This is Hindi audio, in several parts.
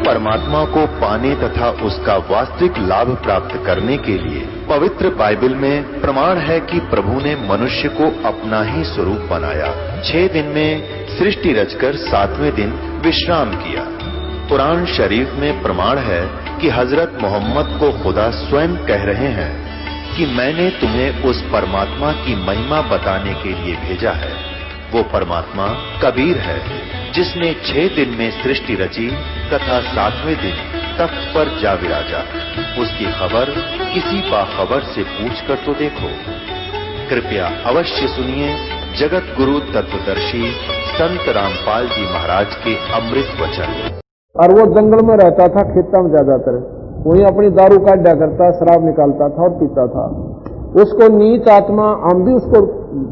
परमात्मा को पाने तथा उसका वास्तविक लाभ प्राप्त करने के लिए पवित्र बाइबल में प्रमाण है कि प्रभु ने मनुष्य को अपना ही स्वरूप बनाया। 6 दिन में सृष्टि रचकर 7वें दिन विश्राम किया। कुरान शरीफ में प्रमाण है कि हजरत मोहम्मद को खुदा स्वयं कह रहे हैं कि मैंने तुम्हें उस परमात्मा की महिमा बताने के लिए भेजा है। वो परमात्मा कबीर है जिसने 6 दिन में सृष्टि रची तथा 7वें दिन तख्त पर जा विराजा। उसकी खबर किसी बाखबर से पूछकर तो देखो। कृपया अवश्य सुनिए जगत गुरु तत्वदर्शी संत रामपाल जी महाराज के अमृत वचन। और वो जंगल में रहता था, खेता में ज्यादातर, वहीं अपनी दारू काटा करता, शराब निकालता था और पीता था। उसको नीच आत्मा, हम भी उसको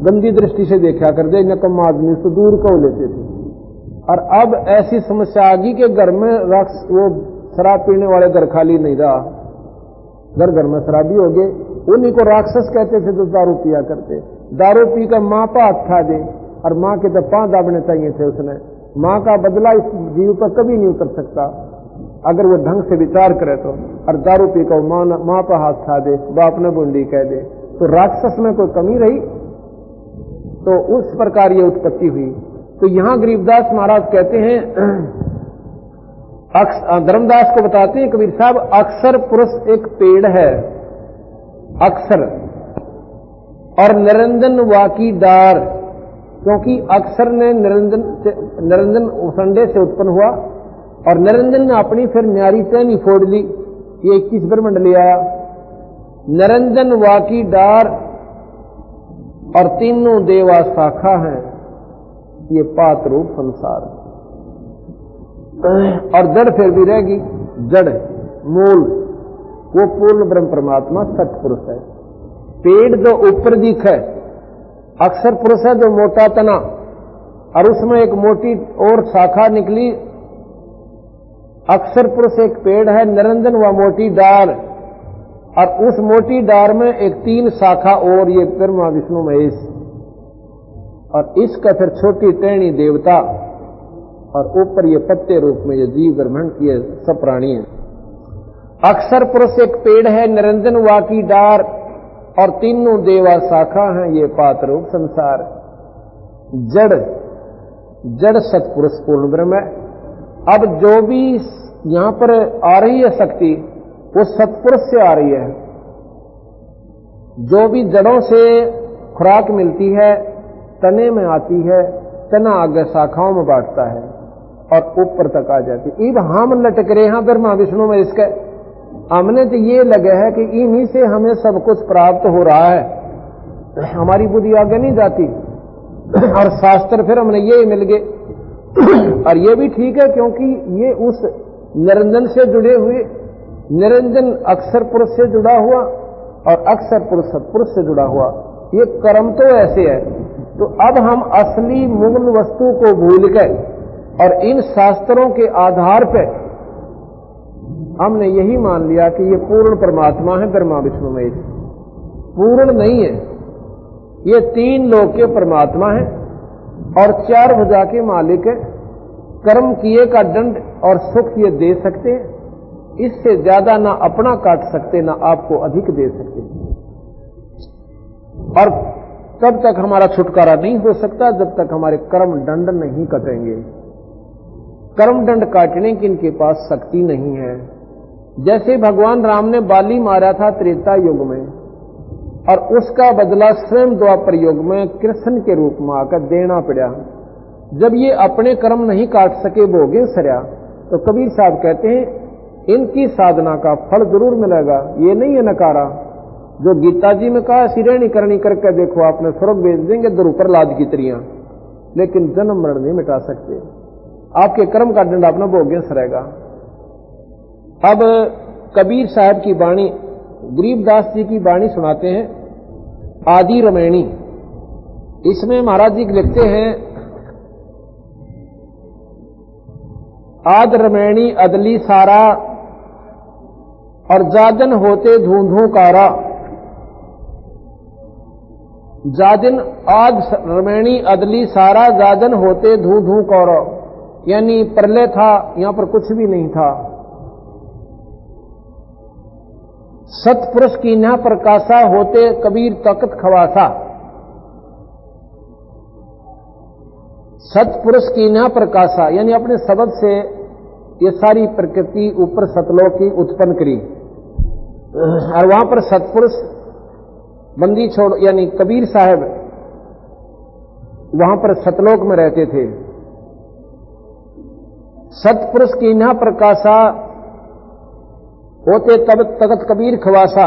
गंदी दृष्टि से देखा कर दे, नकम्मा आदमी, उसको दूर को लेते थे। और अब ऐसी समस्या आ गई कि घर में वो शराब पीने वाले घर खाली नहीं रहा, घर घर में शराबी हो गए। उन्हीं को राक्षस कहते थे जो दारू पिया करते। दारू पी कर माँ पर हाथ खा दे, और माँ के तो पांव दाबने चाहिए थे उसने। माँ का बदला इस जीव पर कभी नहीं उतर सकता अगर वो ढंग से विचार करे तो। और दारू पी कर माँ पर हाथ खा दे, बाप ने बूंदी कह दे, तो राक्षस में कोई कमी रही? तो उस प्रकार ये उत्पत्ति हुई। तो यहां गरीबदास महाराज कहते हैं, धर्मदास को बताते हैं कबीर साहब, अक्सर पुरुष एक पेड़ है, अक्सर, और निरंजन वाकी डार, क्योंकि अक्सर ने निरंजन संडे से उत्पन्न हुआ, और निरंजन ने अपनी फिर न्यारी टहनी फोड़ ली, ये 21 ब्रह्मंड ले आया। निरंजन वाकी डार और तीनों देवा शाखा हैं, ये पात रूप संसार। और जड़ फिर भी रहेगी, जड़ मूल वो पूर्ण ब्रह्म परमात्मा सतपुरुष है। पेड़ जो ऊपर दिखे, अक्सर पुरुष है जो मोटा तना, और उसमें एक मोटी और शाखा निकली। अक्सर पुरुष एक पेड़ है, निरंजन व मोटी डार, और उस मोटी डार में एक 3 शाखा और, ये ब्रह्मा विष्णु महेश, और इसका फिर छोटी टहनी देवता, और ऊपर ये पत्ते रूप में ये जीव ब्रह्मांड की सब प्राणी है। अक्सर पुरुष एक पेड़ है, निरंजन वाकी डार, और तीनों देवा शाखा हैं, ये पात रूप संसार। जड़, जड़ सतपुरुष पूर्ण ब्रह्म है। अब जो भी यहां पर आ रही है शक्ति, वो सतपुरुष से आ रही है। जो भी जड़ों से खुराक मिलती है, तने में आती है, तना आगे शाखाओं में बांटता है और ऊपर तक आ जाती है। अब हम लटक रहे हैं ब्रह्मा विष्णु में, इसके हमने तो ये लगे है कि इन्हीं से हमें सब कुछ प्राप्त हो रहा है, हमारी बुद्धि आगे नहीं जाती, और शास्त्र फिर हमने ये मिल गए। और ये भी ठीक है, क्योंकि ये उस निरंजन से जुड़े हुए, निरंजन अक्षर पुरुष से जुड़ा हुआ और अक्षर पुरुष सत्पुरुष से जुड़ा हुआ, ये कर्म तो ऐसे है। तो अब हम असली मूल वस्तु को भूल गए और इन शास्त्रों के आधार पर हमने यही मान लिया कि ये पूर्ण परमात्मा है, ब्रह्मा विष्णु महेश। पूर्ण नहीं है, ये 3 लोक के परमात्मा है और 4 भुजा के मालिक है। कर्म किए का दंड और सुख ये दे सकते हैं, इससे ज्यादा ना अपना काट सकते, ना आपको अधिक दे सकते। और तब तक हमारा छुटकारा नहीं हो सकता जब तक हमारे कर्म दंड नहीं कटेंगे। कर्म दंड काटने की इनके पास शक्ति नहीं है। जैसे भगवान राम ने बाली मारा था त्रेता युग में, और उसका बदला स्वयं द्वापर युग में कृष्ण के रूप में आकर देना पड़ा। जब ये अपने कर्म नहीं काट सके, भोगे सरया, तो कबीर साहब कहते हैं इनकी साधना का फल जरूर मिलेगा, ये नहीं है नकारा। जो गीता जी में कहा, सिरेणी करनी करके देखो, आपने स्वर्ग भेज देंगे दर ऊपर लाद की तरियां, लेकिन जन्म मरण नहीं मिटा सकते। आपके कर्म का दंड अपना भोगे सरेगा। अब कबीर साहब की वाणी, गरीबदास जी की वाणी सुनाते हैं, आदि रमैणी। इसमें महाराज जी लिखते हैं, आद रमैणी अदली सारा और जादन होते धूंधू कारा। जादिन आद रमैणी अदली सारा, जादन होते धूंधू कारा। यानी प्रलय था, यहां पर कुछ भी नहीं था। सतपुरुष की न प्रकाशा होते कबीर तकत खवासा। सतपुरुष की न प्रकाशा यानी अपने शब्द से ये सारी प्रकृति ऊपर सतलोक की उत्पन्न करी, और वहां पर सतपुरुष बंदी छोड़ यानी कबीर साहब वहां पर सतलोक में रहते थे। सतपुरुष की न प्रकाशा होते तब तकत कबीर खवासा।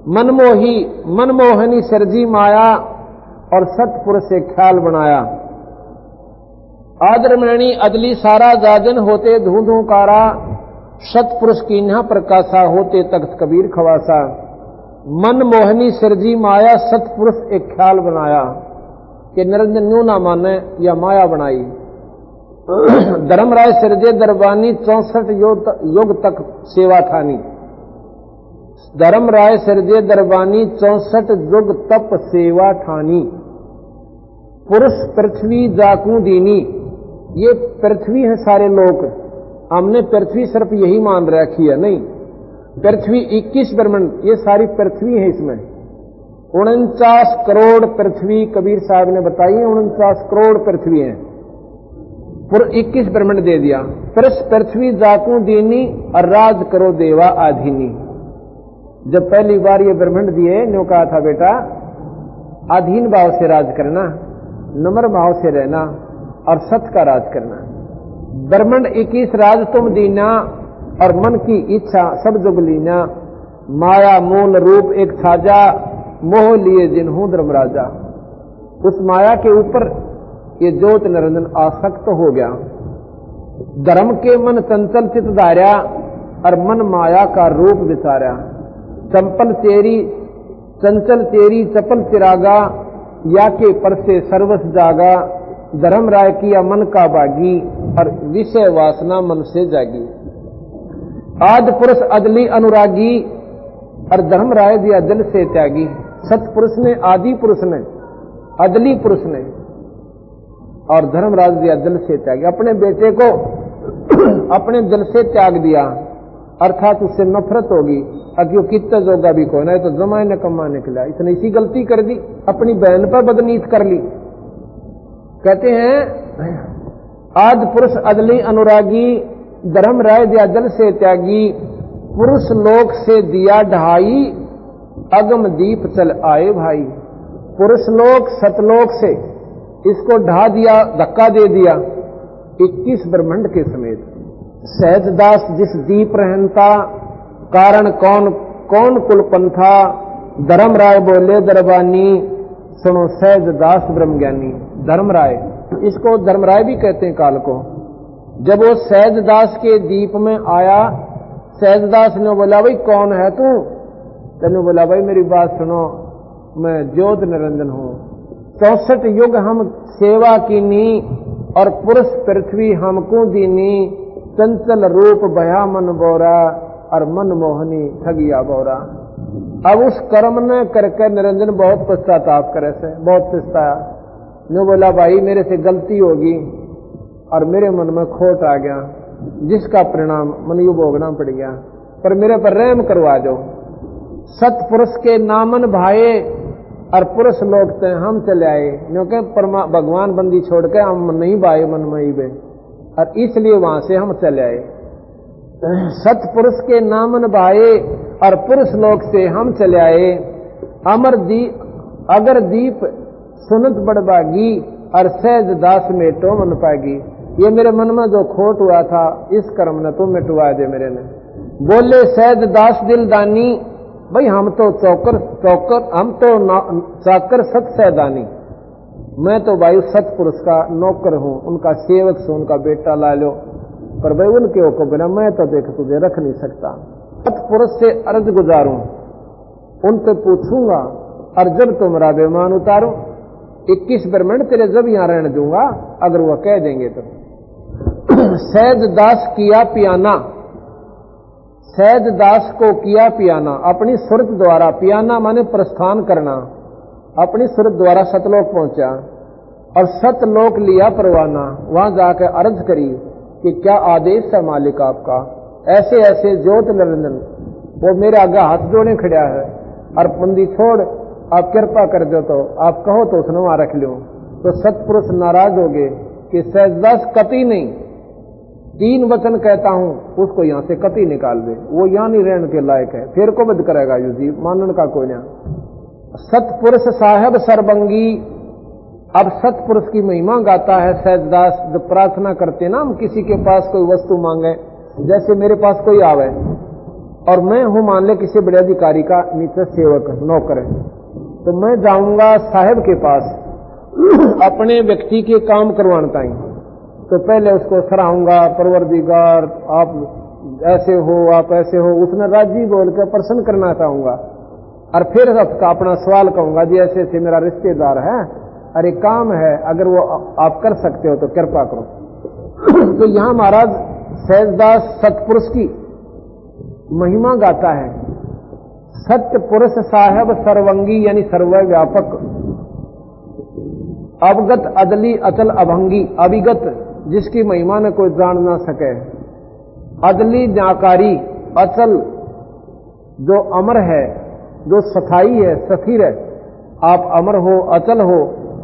मनमोही मनमोहनी सरजी माया और सतपुरुष से ख्याल बनाया। आदरमणि अदली सारा जाजन होते धू धू कारा। सतपुरुष की न प्रकाशा होते तख्त कबीर खवासा। मनमोहनी सरजी माया सतपुरुष एक ख्याल बनाया कि निरंजन न्यू ना माने या माया बनाई। धर्मराय सिरजे दरबानी 64 युग तक सेवा ठानी। धर्मराय सिरजे दरबानी 64 युग तप सेवा ठानी। पुरुष पृथ्वी जाकू दीनी। ये पृथ्वी है सारे लोग, हमने पृथ्वी सिर्फ यही मान रखी है, नहीं। पृथ्वी 21 ब्रह्मांड, ये सारी पृथ्वी है। इसमें 49 करोड़ पृथ्वी कबीर साहब ने बताई है, 49 करोड़ पृथ्वी है। पूरा 21 ब्रह्मांड दे दिया। पृथ्वी जाकू दीनी और राज करो देवा आधीनी। जब पहली बार ये ब्रह्मांड दिए, न्यों कहा था बेटा आधीन भाव से राज करना, नम्र भाव से रहना और सत्य का राज करना। ब्रह्मांड 21 राज तुम दीना और मन की इच्छा सब जुग लीना। माया मूल रूप एक साजा मोह लिए जिन्हू धर्मराजा। उस माया के ऊपर ये ज्योत निरंजन आसक्त हो गया। धर्म के मन चंचल चित धार्या और मन माया का रूप विचारा। चंपल तेरी चंचल तेरी चपल चिरागा या के पर से सर्वस जागा। धर्म राय किया मन का बागी और विषय वासना मन से जागी। आदि पुरुष अदली अनुरागी और धर्म राय दिया दिल से त्यागी। सतपुरुष ने, आदि पुरुष ने, अदली पुरुष ने और धर्मराज दिया दिल से त्यागी। अपने बेटे को अपने दिल से त्याग दिया, अर्थात उससे नफरत होगी। अक्यों कितना जोगा भी कोई ना, तो जमाए न कमा निकला। इसने इसी गलती कर दी, अपनी बहन पर बदनीत कर ली। कहते हैं आदि पुरुष अदली अनुरागी धर्म राय दिया दिल से त्यागी। पुरुष लोक से दिया ढाई अगम दीप चल आए भाई। पुरुष लोक सतलोक से इसको ढा दिया, धक्का दे दिया 21 ब्रह्मांड के समेत। सहजदास जिस दीप रहनता कारण कौन कौन कुलपंथा। धर्म राय बोले दरबानी सुनो सहजदास ब्रह्मज्ञानी। धर्मराय, इसको धर्मराय भी कहते हैं काल को। जब वो सहजदास के दीप में आया, सहजदास ने बोला भाई कौन है तू? तेने बोला भाई मेरी बात सुनो, मैं ज्योत निरंजन हूं। 64 युग हम सेवा कीनी और पुरुष पृथ्वी हमको दीनी। चंचल रूप भया मन बोरा और मन मोहनी ठगिया बोरा। अब उस कर्म ने करके निरंजन बहुत पश्चाताप करे से, बहुत पछताया। नो बोला भाई मेरे से गलती होगी और मेरे मन में खोट आ गया, जिसका परिणाम मनु भोगना पड़ गया, पर मेरे पर रहम करवा दो। सतपुरुष के नामन भाए और पुरुष लोग थे हम चले आए, क्योंकि भगवान बंदी छोड़ के हम नहीं भाए मन में बे, और इसलिए वहां से हम चले आए। सतपुरुष के नामन भाए और पुरुष लोग से हम चले आए। अमर दीप अगर दीप सुनत बड़बागी और सहज दास मेटो मन पागी। ये मेरे मन में जो खोट हुआ था इस कर्म ने तो मिटवा दे मेरे ने। बोले सहज दास दिलदानी, भाई हम तो चौकर हम तो चाकर सत सहदानी। मैं तो भाई सतपुरुष का नौकर हूं, उनका सेवक से उनका बेटा ला लो, पर भाई उनके को बिना मैं तो देख तुझे रख नहीं सकता। सतपुरुष से अर्ज गुजारूं, उनसे पूछूंगा और जब तुम्हारा बेमान उतारूं 21 ब्रह्मांड तेरे जब यहां रहने दूंगा, अगर वह कह देंगे तो। सहज दास किया पियाना, सहज दास को किया पियाना अपनी सुरत द्वारा। पियाना माने प्रस्थान करना, अपनी सुरत द्वारा सतलोक पहुंचा। और सतलोक लिया परवाना। वहां जाकर अर्ज करी कि क्या आदेश है मालिक आपका। ऐसे ऐसे ज्योत निरंजन वो मेरे आगे हाथ जोड़े खड़ा है और बंदी छोड़ आप कृपा कर दो, तो आप कहो तो उसने वहां रख लो। तो सतपुरुष नाराज हो गए कि सहजदास कति नहीं, 3 वचन कहता हूं उसको यहां से कति निकाल दे, वो यहां नहीं रहने के लायक है, फिर को बद करेगा यू जी, मानन का कोई ना। सतपुरुष साहेब सरबंगी। अब सतपुरुष की महिमा गाता है सहजदास। जब प्रार्थना करते ना हम किसी के पास कोई वस्तु मांगे, जैसे मेरे पास कोई आवे और मैं हूं मान ले किसी बड़े अधिकारी का नीचे सेवक नौकर है, तो मैं जाऊंगा साहेब के पास अपने व्यक्ति के काम करवाना ही, तो पहले उसको सराहूंगा, परवरदिगार आप ऐसे हो, आप ऐसे हो, उसने राजी बोल के प्रसन्न करना चाहूंगा। और फिर अपना सवाल कहूंगा जी ऐसे ऐसे मेरा रिश्तेदार है, अरे काम है, अगर वो आप कर सकते हो तो कृपा करो। तो यहां महाराज सहजदास सतपुरुष की महिमा गाता है। सत्य पुरुष साहेब सर्वंगी यानी सर्वव्यापक, अवगत अदली अचल अभंगी, अविगत जिसकी महिमा ने कोई जान ना सके, अदली जाकारी, अचल जो अमर है, जो सथाई है, स्थिर है। आप अमर हो, अचल हो,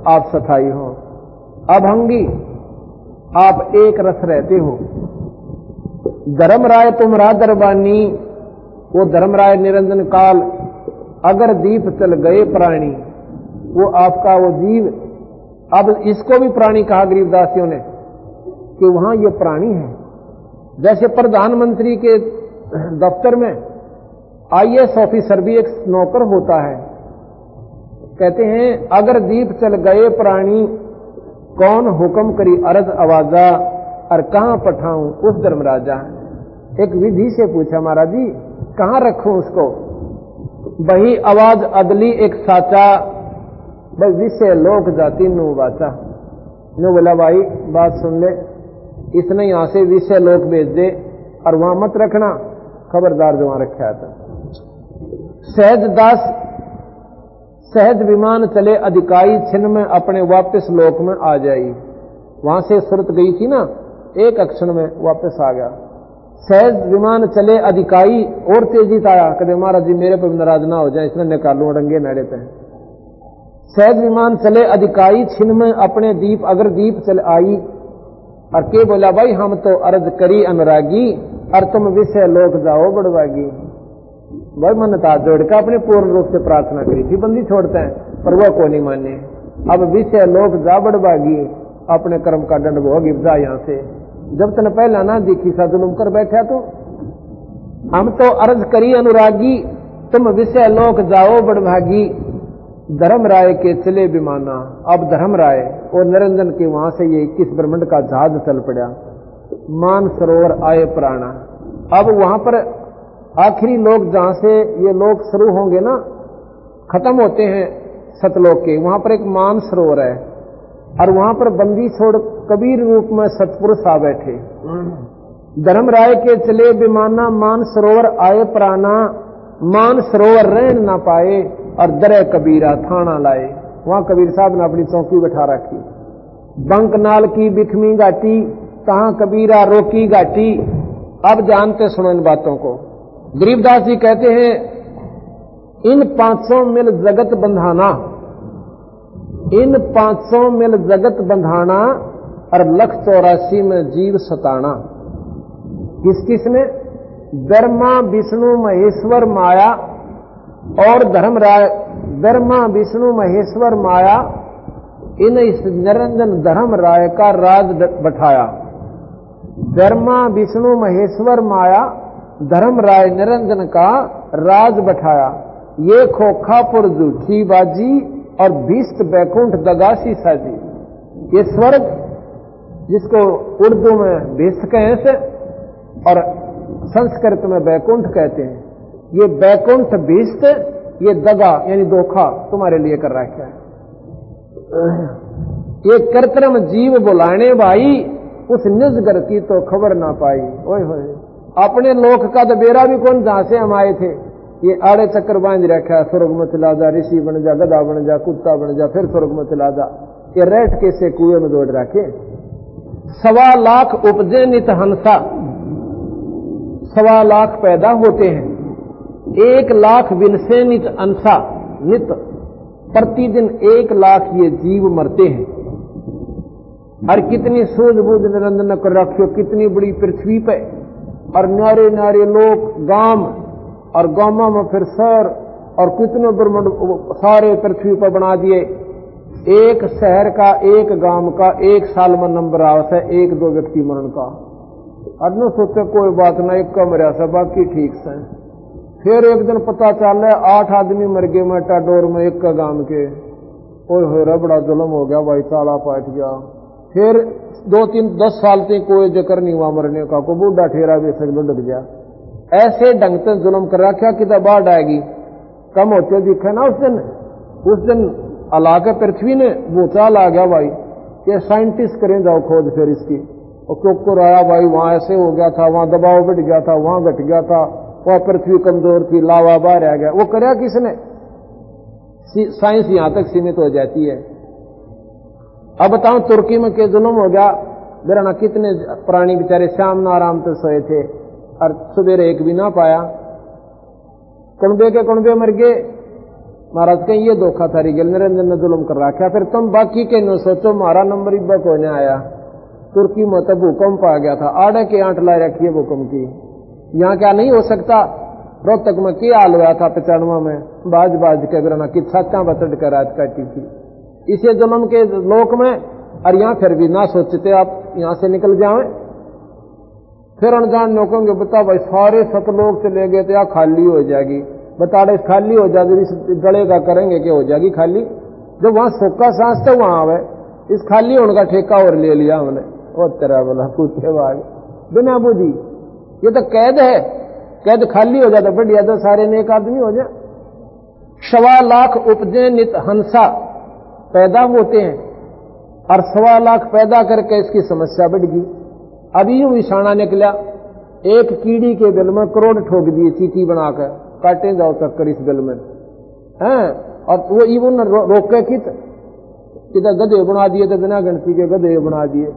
आप सथाई हो। अभंगी आप एक रस रहते हो। धर्मराय तुम्हारा दरबानी, वो धर्मराय निरंजन काल, अगर दीप चल गए प्राणी, वो आपका वो जीव। अब इसको भी प्राणी कहा गरीबदासियों ने कि वहां ये प्राणी है। जैसे प्रधानमंत्री के दफ्तर में IAS ऑफिसर भी एक नौकर होता है। कहते हैं अगर दीप चल गए प्राणी, कौन हुक्म करी अर्ज आवाजा, और कहां पठाऊं उस धर्मराजा। एक विधि से पूछा महाराज जी कहां रखूं उसको। वही आवाज अदली एक साचा, भाई विषय लोक जाति नु बाचा। नो बोला भाई बात सुन ले, इसने यहां से विषय लोक भेज दे और वहां मत रखना, खबरदार जो वहां रखा था। सहजदास सहज विमान चले अधिकाई, छिन्न में अपने वापस लोक में आ जाई। वहां से सुरत गई थी ना, एक अक्षण में वापस आ गया। सहज विमान चले अधिकाई, और तेजी आया, कदे महाराज जी मेरे पर नाराज ना हो जाए, इसने निकालू रंगे नाड़े पे। सहज विमान चले अधिकाई, छिन्न में अपने दीप, अगर दीप चल आई। और के बोला भाई हम तो अर्ज करी अनुरागी, और तुम विषय लोक जाओ बड़वागी। भाई मन था जोड़ का अपने पूर्ण रूप से प्रार्थना करी थी, बंदी छोड़ते हैं पर वो को नहीं माने। अब विषय लोक जा बड़वागी, अपने कर्म का दंड भोगी जा यहां से। जब तन पहला ना दिखी सा जुलूम कर बैठा, तो हम तो अर्ज करी अनुरागी, तुम विषय लोक जाओ बड़भागी। धर्मराय के चले विमाना। अब धर्मराय और निरंजन के वहां से ये 21 ब्रह्मंड का जहाज चल पड़ा। मान सरोवर आए प्राणा। अब वहां पर आखिरी लोग जहां से ये लोग शुरू होंगे ना, खत्म होते हैं सतलोक के, वहां पर एक मान सरोवर है, और वहां पर बंदी छोड़ कबीर रूप में सतपुरुष आ बैठे। धर्मराय के चले विमाना, मान सरोवर आए प्राणा। मान सरोवर रहन ना पाए, और दरे कबीरा थाना लाए। वहां कबीर साहब ने अपनी चौकी बैठा रखी। बंकनाल की बिखमी घाटी, तहां कबीरा रोकी घाटी। अब जानते सुनो इन बातों को। गरीबदास जी कहते हैं इन 500 मिल जगत बंधाना, इन 500 मिल जगत बंधाना, और 184 में जीव सताना। किस किस ने? ब्रह्मा विष्णु महेश्वर माया और धर्मराय। ब्रह्मा विष्णु महेश्वर माया, इन इस निरंजन धर्मराय का राज बैठाया। ब्रह्मा विष्णु महेश्वर माया, धर्मराय निरंजन का राज बैठाया। ये खोखापुर झूठी बाजी, और भीष्ट बैकुंठ दगासी साजी। ये स्वर्ग जिसको उर्दू में भीष्ट कहें से और संस्कृत में बैकुंठ कहते हैं, ये बैकुंठ भीष्ट, ये दगा यानी धोखा तुम्हारे लिए कर रखा है। ये कृत्रिम जीव बुलाने भाई, उस निजगर की तो खबर ना पाई। ओए होए, अपने लोक का तो बेरा भी कौन, जहां से हम आए थे। ये आड़े चक्कर बांध रखा है, स्वर्ग में चला जा, ऋषि बन जा, गधा बन जा, कुत्ता बन जा, फिर स्वर्ग में चला जा। ये रेट कैसे कुएं में दौड़ रखे। 1.25 लाख उपजे नित हंसा, 1.25 लाख पैदा होते हैं, 1 लाख विनसे नित अंसा, नित प्रतिदिन 1 लाख ये जीव मरते हैं। और कितनी सूझबूझ निरंजन कर रखियो, कितनी बड़ी पृथ्वी पे, और न्यारे न्यारे लोग गांव और गांवों में फिर शहर, और कितने ब्रह्मांड सारे पृथ्वी पर बना दिए। एक शहर का, एक गांव का 1 साल में नंबर आवश्य है 1-2 व्यक्ति मरण का। अदनो सोचे कोई बात ना, एक कम रहा से बाकी ठीक से। फिर एक दिन पता चल रहा है 8 आदमी मर गए मेटाडोर में एक का गांव के। ओए हो रहा बड़ा जुल्म हो गया भाई, चाला पाट गया। फिर 2-3-10 साल तक कोई जिक्र नहीं हुआ मरने का, को बूढ़ा ठेरा भी सब लुढ़क गया। ऐसे ढंग से जुल्म कर रखा कि तब बाढ़ आएगी कम होते दिखे ना। उस दिन अला के पृथ्वी ने भूचाल आ गया भाई, कि साइंटिस्ट करें जाओ खोज फिर इसकी। और क्यों आया भाई, वहां ऐसे हो गया था, वहां दबाव बढ़ गया था, वहां घट गया था, वहां पृथ्वी कमजोर थी, लावा बाहर आ गया। वो करया किसने? साइंस यहां तक सीमित हो जाती है। अब बताऊं तुर्की में के जुल्म हो गया, मेरा कितने प्राणी बेचारे शाम न आराम से सोए थे और सवेरे एक भी ना पाया, कुंबे के कुंबे मर गए। महाराज कहीं ये धोखा था रिगल निरंजन ने जुल्म कर रखा। फिर तुम बाकी के न सोचो, हमारा नंबर इब्बा को नहीं आया। तुर्की में तो भूकंप आ गया था, आड़े के 8 ला रखी है भूकंप की। यहाँ क्या नहीं हो सकता? रोहतक में क्या हाल हुआ था 95 में, बाज के बिना की छाचा बचड़ कर रात काटी थी इसे जन्म के लोक में। और यहाँ फिर भी ना सोचते आप यहाँ से निकल जाए। फिर अनजान लोगों के बता भाई सारे सतलोक चले गए तो यहाँ खाली हो जाएगी। बता रहे खाली हो जाए, इस गले का करेंगे कि हो जाएगी खाली। जब वहां सोखा सांस तो वहां आवे, इस खाली होने का ठेका और ले लिया हमने। वो तेरा बोला पूछे भाग बिना बुद्धि, ये तो कैद है। कैद खाली हो जाता बढ़िया, तो सारे नेक आदमी हो जाए। 1.25 लाख उपजे नित हंसा, पैदा होते हैं, और 1.25 लाख पैदा करके इसकी समस्या बढ़ गई। अभी यूं विषाणा निकला, एक कीड़ी के बिल में करोड़ ठोक दिए चीटी बनाकर, काटे जाओ चक्कर इस बिल में हैं। और वो इवन रोके किधर गधे बना दिए तो बिना गिनती के गधे बना दिए,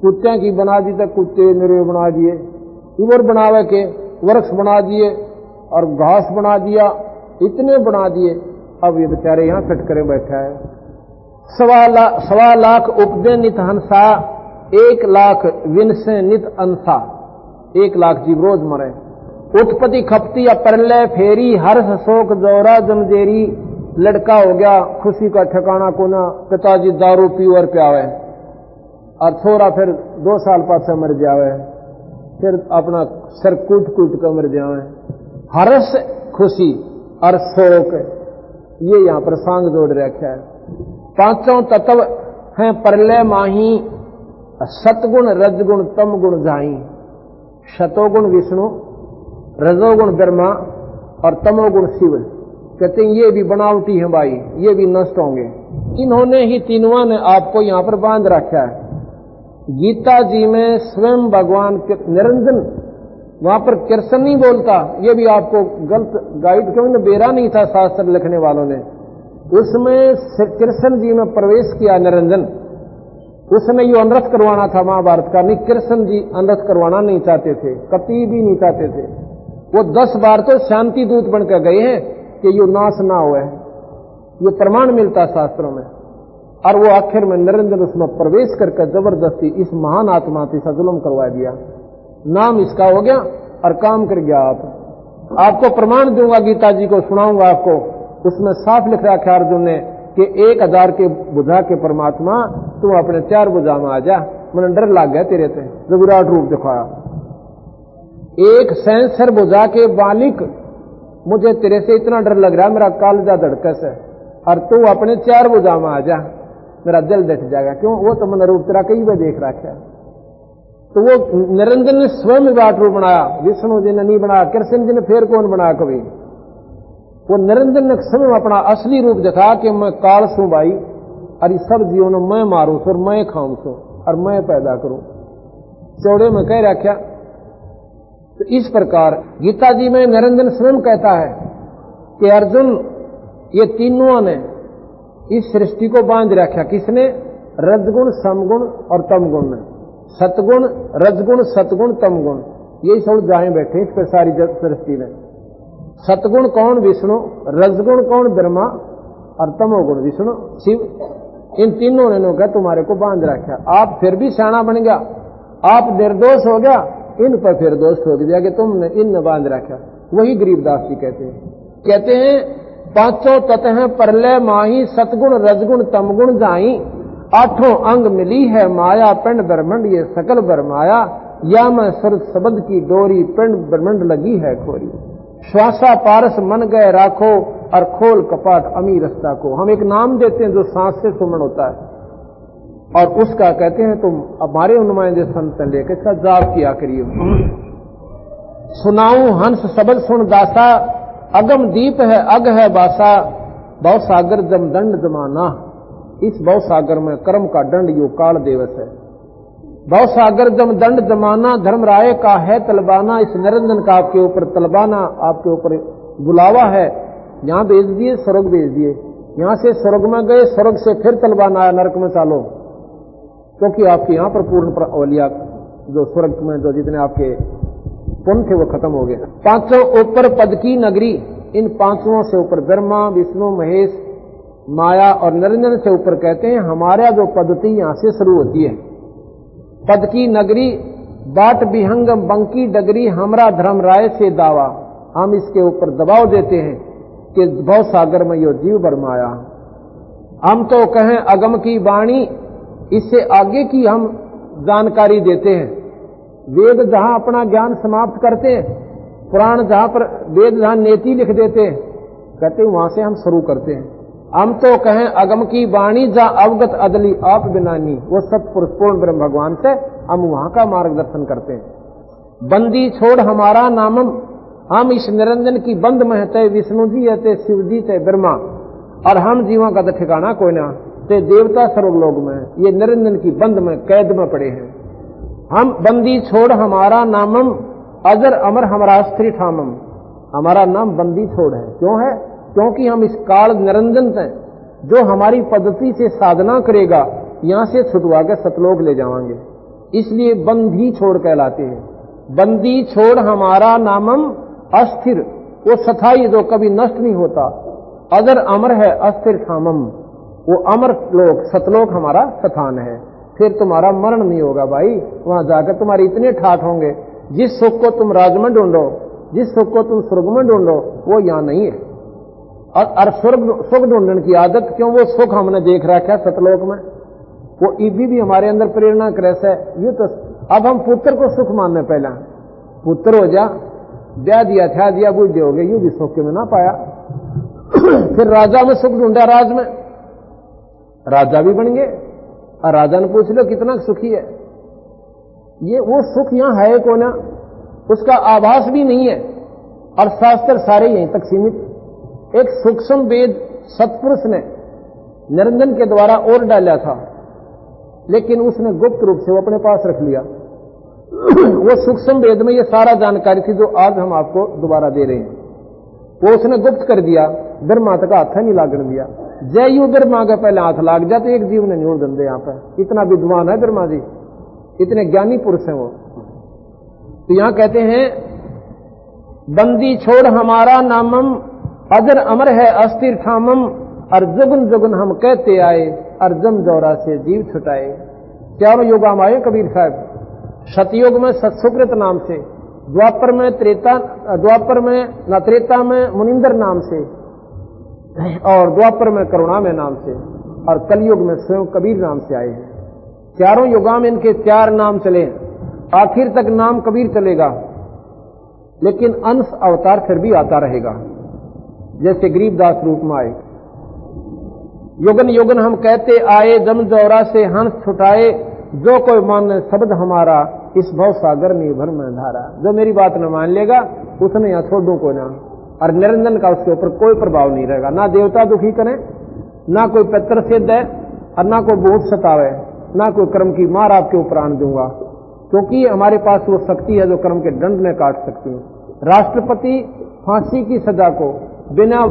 कुत्ते की बना दी तो कुत्ते निरे बना दिए, इवर बनावे के वृक्ष बना दिए और घास बना दिया, इतने बना दिए। अब ये बेचारे यहां कटकरे बैठा है। 1.25 लाख उपजे नित हंसा, 1 लाख विनसे नित अंसा, 1 लाख जीव रोज मरे। उत्पत्ति खपती या परलय फेरी, हर्ष शोक जोरा जमजेरी। लड़का हो गया खुशी का ठिकाना कोना, पिताजी दारू पी और प्यावे, और छोरा फिर 2 साल पास मर जावे, फिर अपना सर कूट कर मर जावे। हर्ष खुशी और शोक, ये यहां पर सांग जोड़ रखा है। 5 तत्व हैं परलय माही, सतगुण रजगुण तमगुण जाई। शतोगुण विष्णु, रजोगुण ब्रह्मा और तमोगुण शिव। कहते हैं ये भी बनावटी है भाई, ये भी नष्ट होंगे। इन्होंने ही तीनों ने आपको यहां पर बांध रखा है। गीता जी में स्वयं भगवान निरंजन, वहां पर कृष्ण नहीं बोलता, ये भी आपको गलत गाइड क्यों बेरा नहीं था शास्त्र लिखने वालों ने। उसमें कृष्ण जी में प्रवेश किया निरंजन, उसने यो अनर्थ करवाना था महाभारत का। नहीं, कृष्ण जी अनर्थ करवाना नहीं चाहते थे, कभी भी नहीं चाहते थे। वो 10 बार तो शांति दूत बनकर गए हैं कि यो नाश ना हुए, ये प्रमाण मिलता शास्त्रों में। और वो आखिर में निरंजन उसमें प्रवेश करके जबरदस्ती इस महान आत्मा से जुल्म करवा दिया। नाम इसका हो गया और काम कर गया। आपको प्रमाण दूंगा, गीता जी को सुनाऊंगा आपको, उसमें साफ लिख रखा है अर्जुन ने कि 1000 के बुझा के परमात्मा तू अपने 4 बुझा में आ जा, मैंने डर लग गया तेरे से, जो विराट रूप दिखाया। एक सेंसर बुझा के बालिक, मुझे तेरे से इतना डर लग रहा है, मेरा कालजा धड़कस है, और तू अपने 4 बुझा में आ जा, मेरा दिल डट जाएगा। क्यों? वो तो मैंने रूप तेरा कई बार देख रखा है। तो वो निरंजन ने स्वयं विराट रूप बनाया, विष्णु जी ने नहीं बनाया, कृष्ण जी ने फिर कौन बनाया कभी। वो निरंजन ने स्वयं अपना असली रूप दिखा कि मैं काल सू भाई, और इस सब जीवों ने मैं मारूं सो, और मैं खाऊं सो, और मैं पैदा करूं। चौड़े में कह रखा। तो इस प्रकार गीता जी में निरंजन स्वयं कहता है कि अर्जुन, ये तीनों ने इस सृष्टि को बांध रखा। किसने? रजगुण, समगुण और तमगुण में। सतगुण, रजगुण, सतगुण, तमगुण, यही सब जाए बैठे इस पर सारी सृष्टि में। सतगुण कौन? विष्णु। रजगुण कौन? ब्रह्मा। और तमोगुण विष्णु शिव। इन तीनों ने कहा तुम्हारे को बांध रखा। आप फिर भी सियाना बन गया, आप निर्दोष हो गया, इन पर फिर दोष ठोक दिया कि तुमने इन बांध रखा। वही गरीबदास जी कहते हैं पांचों तत्व हैं परलय माही, सतगुण रजगुण तमगुण जाई, आठों अंग मिली है माया, पिंड ब्रह्मंड ये सकल बरमाया, या मैं सरद शब्द की डोरी, पिंड ब्रह्मंड लगी है खोरी, श्वासा पारस मन गए राखो, और खोल कपाट अमी रस्ता को। हम एक नाम देते हैं जो सांस से सुमन होता है, और उसका कहते हैं तुम हमारे नुमाइंदे संत लेकर इसका जाप किया करिए। सुनाऊं हंस शब्द सुन दासा, अगम दीप है अग है बासा, भव सागर जम दंड जमाना। इस भव सागर में कर्म का दंड यो काल दिवस है। भव सागर जम दंड जमाना, धर्म राय का है तलबाना। इस निरंजन का आपके ऊपर तलबाना, आपके ऊपर बुलावा है। यहां भेज दिए, स्वर्ग भेज दिए, यहां से स्वर्ग में गए, स्वर्ग से फिर तलबाना आया, नरक में चालो, क्योंकि आपके यहां पर पूर्ण औलिया जो स्वर्ग में जो जितने आपके पुण्य थे वो खत्म हो गए। पांचों ऊपर पद की नगरी, इन पांचों से ऊपर ब्रह्मा विष्णु महेश माया और निरंजन से ऊपर कहते हैं हमारा जो पद्धति यहां से शुरू होती है। पद की नगरी बाट विहंगम बंकी डगरी, हमरा धर्म राय से दावा। हम इसके ऊपर दबाव देते हैं कि भव सागर में यो जीव बरमाया। हम तो कहें अगम की वाणी, इससे आगे की हम जानकारी देते हैं। वेद जहां अपना ज्ञान समाप्त करते हैं, पुराण जहां पर वेद जहां नेति लिख देते हैं, कहते हैं वहां से हम शुरू करते हैं। हम तो कहें अगम की वाणी, जहां अवगत अदली आप बिनानी, वो सतपुरुष पूर्ण ब्रह्म भगवान से हम वहां का मार्गदर्शन करते हैं। बंदी छोड़ हमारा नामम, हम इस निरंजन की बंद में है, विष्णु जी है, शिव जी थे, ब्रह्मा, और हम जीवों का तो ठिकाना कोई ना, ते देवता सर्वलोक में, ये निरंजन की बंद में कैद में पड़े हैं। हम बंदी छोड़ हमारा नामम, अजर अमर हमारा स्त्री ठामम। हमारा नाम बंदी छोड़ है। क्यों है? क्योंकि हम इस काल निरंजन हैं, जो हमारी पद्धति से साधना करेगा यहां से छुटवा के सतलोक ले जाएंगे, इसलिए बंदी छोड़ कहलाते हैं। बंदी छोड़ हमारा नामम, अस्थिर वो सथाई जो कभी नष्ट नहीं होता, अजर अमर है अस्थिर ठामम, वो अमर लोक सतलोक हमारा स्थान है। फिर तुम्हारा मरण नहीं होगा भाई, वहां जाकर तुम्हारे इतने ठाठ होंगे, जिस सुख को तुम राज में ढूंढो, जिस सुख को तुम स्वर्ग में ढूंढो, वो यहां नहीं है। और स्वर्ग सुख ढूंढने की आदत क्यों? वो सुख हमने देख रखा है सतलोक में, वो ईबी भी हमारे अंदर प्रेरणा क्रैस है। ये तो अब हम पुत्र को सुख मानने, पहला पुत्र हो जा, ब्याह दिया था दिया बुढ़े हो गए, यूं भी सुख में ना पाया। फिर राजा में सुख ढूंढा, राज में राजा भी बन गए, और राजा ने पूछ लो कितना सुखी है, ये वो सुख यहां है को ना, उसका आभास भी नहीं है। और शास्त्र सारे यहीं तक सीमित। एक सूक्ष्म वेद सतपुरुष ने निरंजन के द्वारा और डाला था, लेकिन उसने गुप्त रूप से वो अपने पास रख लिया। वो सूक्ष्म वेद में ये सारा जानकारी थी जो आज हम आपको दोबारा दे रहे हैं, वो उसने गुप्त कर दिया। ब्रह्मा तक हाथ नहीं लागने दिया। जय यू ब्रह्मा के पहले हाथ लाग जाते, एक जीव ने न्यूर दंदे। यहां पर इतना विद्वान है ब्रह्मा जी, इतने ज्ञानी पुरुष हैं वो। तो यहां कहते हैं बंदी छोड़ हमारा नामम, अजर अमर है अस्थिर ठामम, और जुगन जुगन हम कहते आए, और जम जौरा से जीव छुटाए। चारों युगा में आए कबीर साहब। सतयुग में सत्सुकृत नाम से, द्वापर में त्रेता में मुनिंदर नाम से, और द्वापर में करुणा में नाम से, और कलयुग में स्वयं कबीर नाम से आए हैं। चारों युगा में इनके चार नाम चले, आखिर तक नाम कबीर चलेगा, लेकिन अंश अवतार फिर भी आता रहेगा, जैसे गरीबदास रूप में आए। युगन युगन हम कहते आए, जम जौरा से हंस छुटाए, जो कोई मान शब्द हमारा, इस भव सागर निर्भर में धारा। जो मेरी बात न मान लेगा उसने यहां छोड़ दूं को ना, और निरंजन का उसके ऊपर कोई प्रभाव नहीं रहेगा। ना देवता दुखी करें, ना कोई पितर सिद्ध है, और ना कोई भूत सतावे, ना कोई कर्म की मार आपके ऊपर आन दूंगा, क्योंकि हमारे पास वो शक्ति है जो कर्म के दंड में काट सकती है। राष्ट्रपति फांसी की सजा को बिना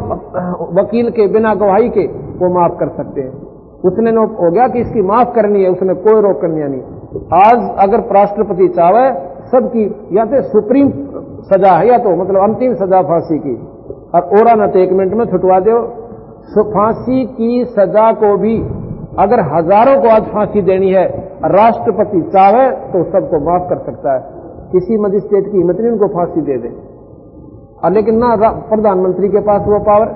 वकील के, बिना गवाही के वो माफ कर सकते हैं, उसने हो गया कि इसकी माफ करनी है, उसने कोई रोक करनी नहीं। आज अगर राष्ट्रपति चाहे सबकी या तो सुप्रीम सजा है या तो मतलब अंतिम सजा फांसी की, और न तो 1 मिनट में छुटवा दो। फांसी की सजा को भी अगर हजारों को आज फांसी देनी है, राष्ट्रपति चाहे तो सबको माफ कर सकता है। किसी मजिस्ट्रेट की हिम्मत नहीं उनको फांसी दे दे। और लेकिन ना प्रधानमंत्री के पास वो पावर,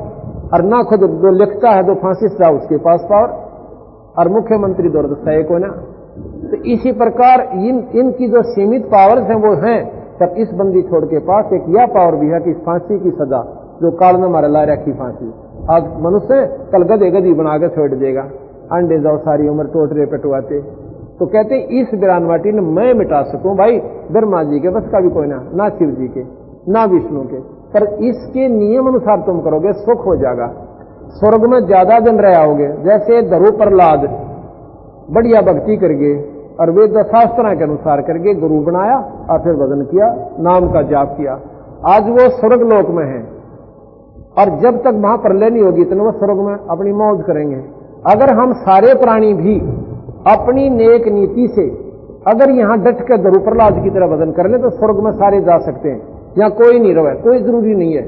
और ना खुद जो लिखता है जो फांसी सजा उसके पास पावर, और मुख्यमंत्री दौर सही को ना। तो इसी प्रकार इनकी जो सीमित पावर्स हैं वो हैं, पर इस बंदी छोड़ के पास एक यह पावर भी है कि फांसी की सजा जो काल ने मारा ला रखी फांसी, आज मनुष्य कल गधे गधी बना के छोड़ देगा, अंडे जाओ सारी उम्र टोटरे पेटवाते। तो कहते इस बिरान माटी ने मैं मिटा सकूं भाई, ब्रह्मा जी के बस का भी कोई ना शिव जी के ना विष्णु के, पर इसके नियम अनुसार तुम करोगे सुख हो जाएगा, स्वर्ग में ज्यादा दिन रहे होगे। जैसे धरु प्रहलाद बढ़िया भक्ति करके और वेद शास्त्र के अनुसार करके गुरु बनाया और फिर भजन किया, नाम का जाप किया, आज वो स्वर्ग लोक में है। और जब तक महाप्रलय नहीं होगी इतने वो स्वर्ग में अपनी मौज करेंगे। अगर हम सारे प्राणी भी अपनी नेक नीति से अगर यहां डट कर धरु प्रहलाद की तरह भजन कर ले तो स्वर्ग में सारे जा सकते हैं, यहां कोई नहीं रहे, कोई जरूरी नहीं है।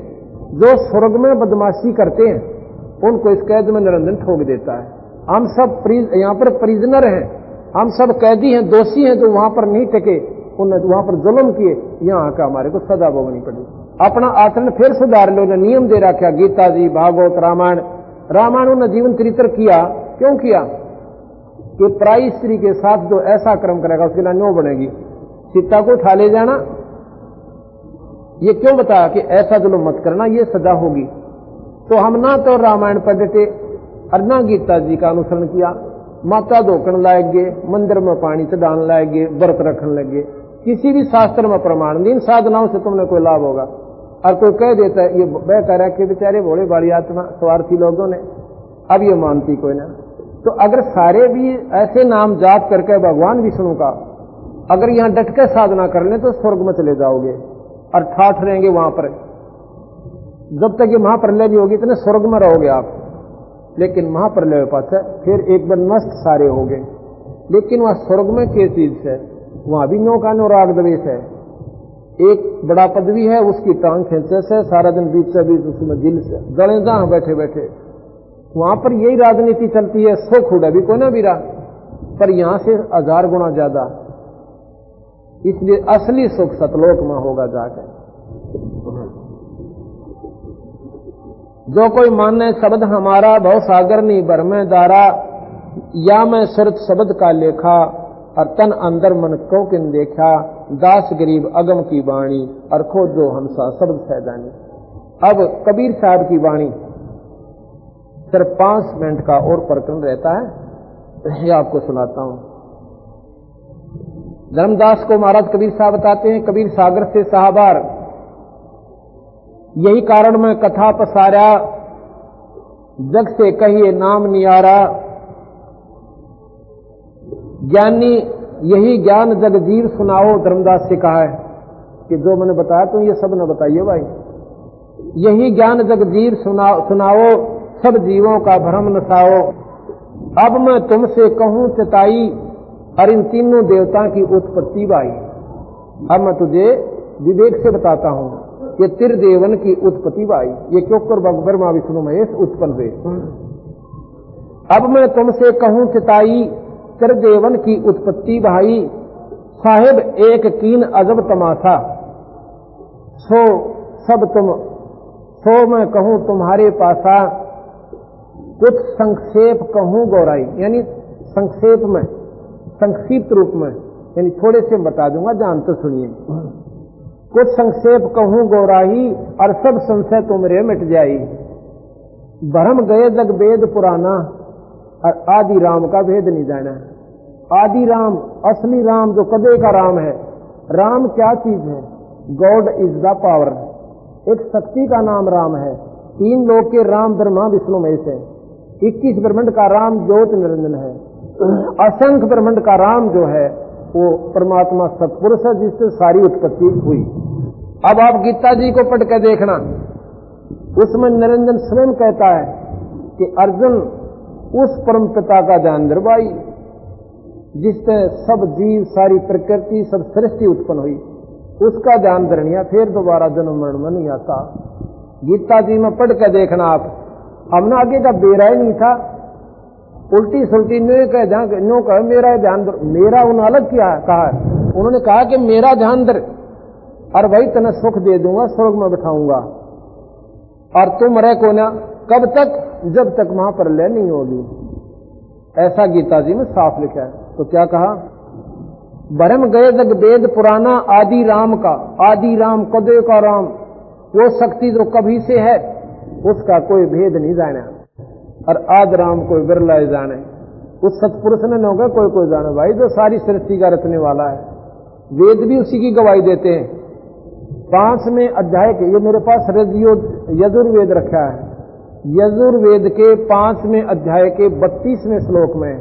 जो स्वर्ग में बदमाशी करते हैं उनको इस कैद में निरंजन ठोक देता है। हम सब यहां पर प्रिजनर हैं, हम सब कैदी हैं, दोषी हैं, जो वहां पर नहीं टिके, उन्होंने वहां पर जुल्म किए, यहां आकर हमारे को सजा भोगनी पड़ी। अपना आचरण फिर सुधार लो, नियम दे रखा गीता जी, भागवत, रामायण उन्होंने जीवन चरित्र किया। क्यों किया कि प्राय स्त्री के साथ जो ऐसा कर्म करेगा उसके लिए नो बनेगी, सीता को उठा ले जाना। ये क्यों बताया कि ऐसा जुल्म मत करना, ये सजा होगी। तो हम ना तो रामायण पढ़ डटे और ना गीता जी का अनुसरण किया, माता धोकन लाएंगे, मंदिर में पानी चढ़ाने लाएंगे, व्रत रखने लगे, किसी भी शास्त्र में प्रमाण नहीं। इन साधनाओं से तुमने कोई लाभ होगा। और कोई कह देता है ये वह कह रहा है कि बेचारे भोले बाड़ी आत्मा स्वार्थी लोगों ने, अब ये मानती कोई ना। तो अगर सारे भी ऐसे नाम जाप करके भगवान विष्णु का अगर यहां डट कर साधना कर ले तो स्वर्ग में चले जाओगे और ठाठ रहेंगे वहां पर। जब तक ये महाप्रलय नहीं होगी इतने स्वर्ग में रहोगे आप, लेकिन महाप्रलय पास है फिर एक बार नष्ट सारे हो गए। लेकिन वहां स्वर्ग में किस चीज से, वहां भी नो का नो राग द्वेष है। एक बड़ा पदवी है उसकी टांग खींचे से सारा दिन बीच से बीच उसमें दिल से गले जहां बैठे बैठे वहां पर यही राजनीति चलती है। सुख उड़ा भी कोई ना भी रहा, पर यहां से 1000 गुना ज्यादा। इसलिए असली सुख सतलोक में होगा जाकर। जो कोई माने शब्द हमारा भव सागर नहीं भर में दारा, या मैं सुरत शब्द का लेखा और तन अंदर मन को किन देखा, दास गरीब अगम की वाणी और खोजो हंसा शब्द सैदानी। अब कबीर साहब की वाणी सिर्फ 5 मिनट का और प्रकरण रहता है, ये आपको सुनाता हूं। धर्मदास को महाराज कबीर साहब बताते हैं, कबीर सागर से साहबार, यही कारण मैं कथा पसारा, जग से कहिए नाम नियारा, ज्ञानी यही ज्ञान जग जीव सुनाओ। धर्मदास से कहा है कि जो मैंने बताया तो ये सब न बताइए भाई, यही ज्ञान जग जीव सुनाओ, सब जीवों का भ्रम नसाओ। अब मैं तुमसे कहूं चताई, और इन तीनों देवता की उत्पत्ति भाई। अब मैं तुझे विवेक से बताता हूं कि त्रिदेवन की उत्पत्ति भाई, ये क्यों कर ब्रह्मा विष्णु महेश उत्पन्न हुए। अब मैं तुमसे कहूं चिताई, त्रिदेवन की उत्पत्ति भाई, साहिब एक कीन अजब तमाशा, सो सब तुम सो मैं कहूं तुम्हारे पासा, कुछ संक्षेप कहूं गौराई, यानी संक्षेप में संक्षिप्त रूप में, यानी थोड़े से बता दूंगा, जानते सुनिए। कुछ संक्षेप कहूं गौराही, और सब संशय तुमरे मिट जाई। भरम गए जग वेद पुराना, और आदि राम का भेद नहीं जाना। आदि राम, असली राम जो कदे का राम है। राम क्या चीज है? गॉड इज द पावर, एक शक्ति का नाम राम है। 3 लोक के राम ब्रह्मा विष्णु महेश है। 21 ब्रह्मांड का राम ज्योत निरंजन है। असंख्य ब्रह्मांड का राम जो है वो परमात्मा सत्पुरुष है, जिससे सारी उत्पत्ति हुई। अब आप गीता जी को पढ़ के देखना, उसमें निरंजन स्वयं कहता है कि अर्जुन उस परम पिता का ध्यान दरबाई जिससे सब जीव, सारी प्रकृति, सब सृष्टि उत्पन्न हुई, उसका ध्यान धरनिया, फिर दोबारा जन्म मरण में नहीं आता। गीता जी में पढ़ के देखना आप, हमने आगे का बेरा ही नहीं था, उल्टी सुल्टी न्यो कह मेरा ध्यान धर, मेरा उन्हें अलग किया कहा है, उन्होंने कहा कि मेरा ध्यान धर और भाई तने सुख दे दूंगा, स्वर्ग में बिठाऊंगा और तुम रह को ना, कब तक? जब तक वहां पर लय नहीं होगी। ऐसा गीता जी में साफ लिखा है। तो क्या कहा? भरम गए जग वेद पुराना, आदि राम का, आदि राम कदे का राम, वो शक्ति जो कभी से है उसका कोई भेद नहीं जाना, और आद राम कोई बिरला जाने, उस सतपुरुष ने होगा कोई जाने भाई, जो सारी सृष्टि का रचने वाला है। वेद भी उसी की गवाही देते हैं। 5वें अध्याय के, ये मेरे पास यजुर्वेद रखा है, यजुर्वेद के 5वें अध्याय के 32वें श्लोक में,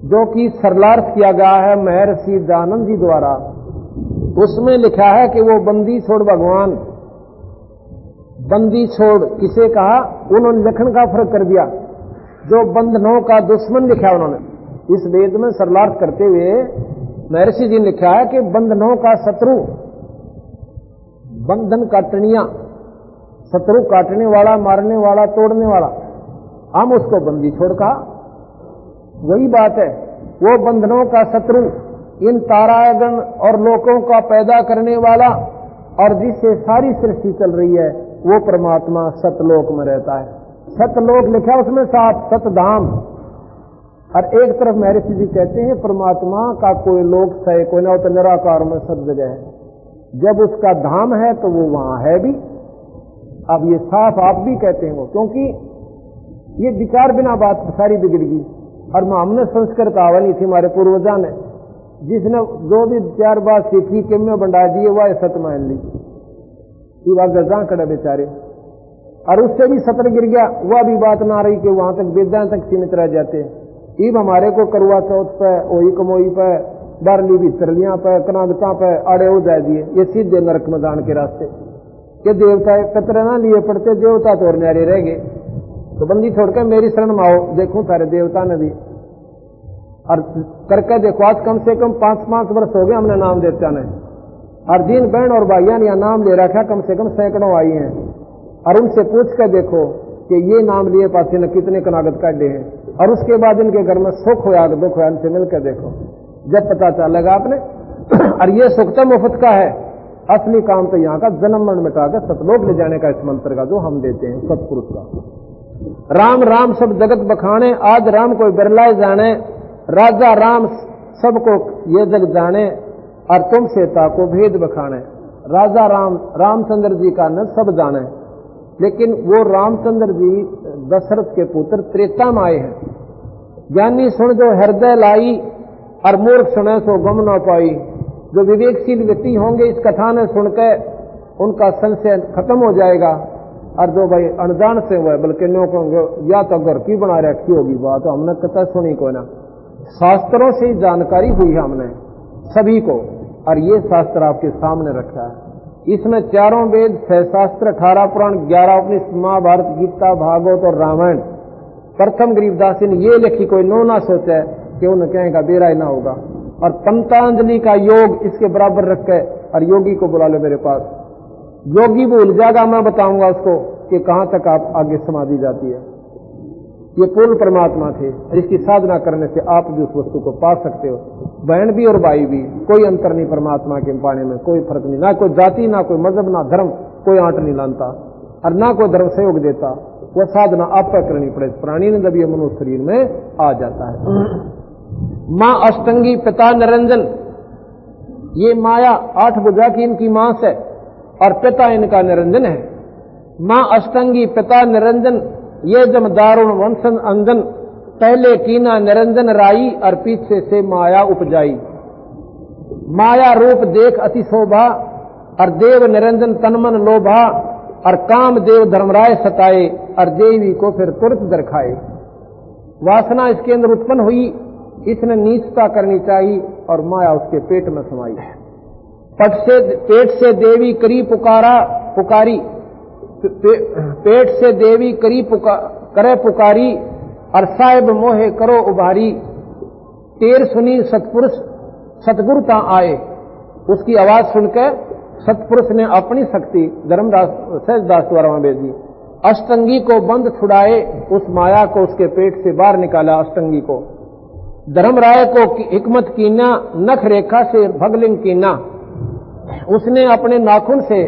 जो कि सरलार्थ किया गया है महर्षि दयानंद जी द्वारा, उसमें लिखा है कि वो बंदी छोड़ भगवान, बंदी छोड़ किसे कहा? उन्होंने लेखन का फर्क कर दिया, जो बंधनों का दुश्मन लिखा उन्होंने। इस वेद में सरलार्थ करते हुए महर्षि जी ने लिखा है कि बंधनों का शत्रु, बंधन काटनिया, शत्रु काटने वाला, मारने वाला, तोड़ने वाला, हम उसको बंदी छोड़ कहा। वही बात है, वो बंधनों का शत्रु, इन तारागण और लोकों का पैदा करने वाला, और जिससे सारी सृष्टि चल रही है, वो परमात्मा सतलोक में रहता है। सतलोक लिखा उसमें साफ, सतधाम। और एक तरफ महर्षि जी कहते हैं परमात्मा का कोई लोक सही कोई ना, तो निराकार में सब जगह है। जब उसका धाम है तो वो वहां है भी। अब ये साफ आप भी कहते हैं वो, क्योंकि ये विचार बिना बात सारी बिगड़ गई। और हमने संस्कृत आवा नहीं थी, हमारे पूर्वजा ने, जिसने जो भी 4 बात सीखी कि में बंडा दिए, वह सत मान ली, ये बात गजा कड़ा बेचारे, और उससे भी सतर गिर गया, वह भी बात ना रही कि वहां तक वेदांत तक सीमित रह जाते। ईब हमारे को करवा चौथ पे, ओही कमोई पे, बारली भी तरलियां पे, कनागता पे आड़े हो जाए दिए, ये सीधे नरक मैदान के रास्ते के। देवता कतरे ना लिए पड़ते, देवता तो और न्यारे रह गए। तो बंदी छोड़कर मेरी शरण में आओ, देखूं सारे देवता ने भी, और करके देखो, आज कम से कम 5-5 वर्ष हो गए हमने नाम देवता ने, और जिन बहन और भाइयों ने नाम ले रखा कम से कम सैकड़ों आई हैं, और उनसे पूछ कर देखो कि ये नाम लिए पासे ने कितने कनागत काटे हैं, और उसके बाद इनके घर में सुख होया कि दुख होया, इनसे मिलकर देखो, जब पता चलेगा आपने। और ये सुख तो मुफ्त का है, असली काम तो यहाँ का जन्म मरण मिटाकर सतलोक ले जाने का, इस मंत्र का जो हम देते हैं सतपुरुष का। राम राम सब जगत बखाने, आज राम कोई बिरलाए जाने, राजा राम सबको ये जग जाने, और तुम सीता को भेद बखाने। राजा राम, रामचंद्र जी का न सब जाने, लेकिन वो रामचंद्र जी दशरथ के पुत्र त्रेता में आए हैं। ज्ञानी सुन जो हृदय लाई, और मूर्ख सुने सो गम न पाई। जो विवेकशील व्यक्ति होंगे इस कथा ने सुनकर उनका संशय खत्म हो जाएगा, और जो भाई अनजान से हुए बल्कि नो कहोगे या तो घर की बना रखी होगी बात, हमने कथा सुनी को ना, शास्त्रों से जानकारी हुई है हमने सभी को, और ये शास्त्र आपके सामने रखा है। इसमें 4 वेद, 6 शास्त्र, 18 पुराण, 11 उपनिषद, महाभारत, गीता, भागवत और रामायण। प्रथम गरीबदास ने ये लिखी, कोई नो ना सोचे कि उन्हें कहेगा बेरा ही ना होगा। और पंतांजलि का योग इसके बराबर रख के, और योगी को बुला लो मेरे पास, योगी भूल जाएगा, मैं बताऊंगा उसको कि कहां तक आप आगे समाधि जाती है। ये पूर्ण परमात्मा थे, और इसकी साधना करने से आप भी उस वस्तु को पा सकते हो। बहन भी और भाई भी, कोई अंतर नहीं परमात्मा के पाने में, कोई फर्क नहीं, ना कोई जाति, ना कोई मजहब, ना धर्म, कोई आंट नहीं लानता, और ना कोई धर्म सहयोग देता। वो साधना आप पर करनी पड़े, प्राणी ने जब ये मनुष्य शरीर में आ जाता है। मां अष्टंगी पिता निरंजन, ये माया 8 भुजा की इनकी मां है, और पिता इनका निरंजन है। मां अष्टंगी पिता निरंजन, ये जम दारुण वंशन अंजन, पहले कीना निरंजन राई, और पीछे से माया उपजाई। माया रूप देख अति शोभा, और देव निरंजन तनमन लोभा, और काम देव धर्मराय सताए, और देवी को फिर तुरंत दरखाए। वासना इसके अंदर उत्पन्न हुई, इसने नीचता करनी चाहिए, और माया उसके पेट में समाई। पेट से देवी करी पुकारी, पेट से देवी करी करे पुकारी, और साहिब मोहे करो उभारी, तेर सुनी सतपुरुष सतगुरुता आए। उसकी आवाज सुनकर सतपुरुष ने अपनी शक्ति धर्मदास सहजदास द्वारा वहां भेजी। अष्टंगी को बंद छुड़ाए, उस माया को उसके पेट से बाहर निकाला। अष्टंगी को धर्मराय को हिकमत कीना, नख रेखा से भगलिंग कीना। उसने अपने नाखून से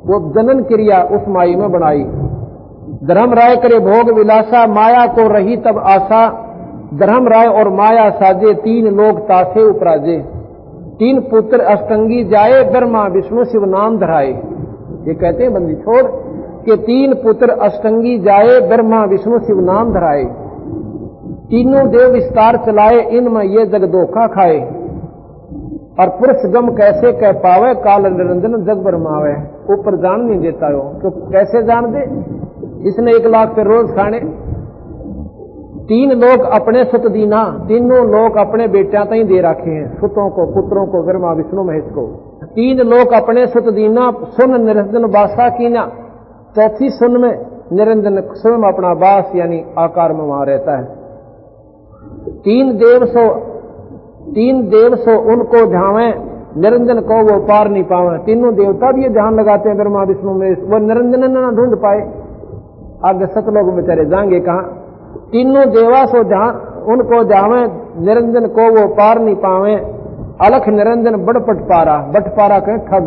वो जनन क्रिया उस माई में बनाई। धर्मराय करे भोग विलासा, माया को रही तब आशा। धर्मराय और माया साजे, तीन लोग तासे उपराजे। तीन पुत्र अष्टंगी जाए, ब्रह्मा विष्णु शिव नाम धराए। ये कहते हैं बंदी छोड़ कि तीन पुत्र अष्टंगी जाए, ब्रह्मा विष्णु शिव नाम धराए। तीनों देव विस्तार चलाए, इनमें ये जग धोखा खाए। और पुरुष गम कैसे कह पावे, काल निरंजन जग बरमावे। ऊपर जान नहीं देता हो तो कैसे जान दे। इसने 1 लाख पे रोज खाने। तीन लोग अपने सुत दीना, तीनों लोग अपने बेटियां तई दे रखे हैं, सुतों को, पुत्रों को, ब्रह्मा विष्णु महेश को। तीन लोग अपने सुत दीना, सुन निरंजन बासा कीना। चौथी सुन में निरंजन स्वयं अपना बास यानी आकार में वहां रहता है। तीन देव सो उनको झावे, निरंजन को वो पार नहीं पावे। तीनों देवता भी ये ध्यान लगाते हैं ब्रह्मा विष्णु महेश, वो निरंजन न ढूंढ पाए। आगे सतलोक में बेचारे जाएंगे कहां। तीनों देवा सो उनको जावे, निरंजन को वो पार नहीं पावे। अलख निरंजन बड़ पटपारा, बटपारा कहें ठग।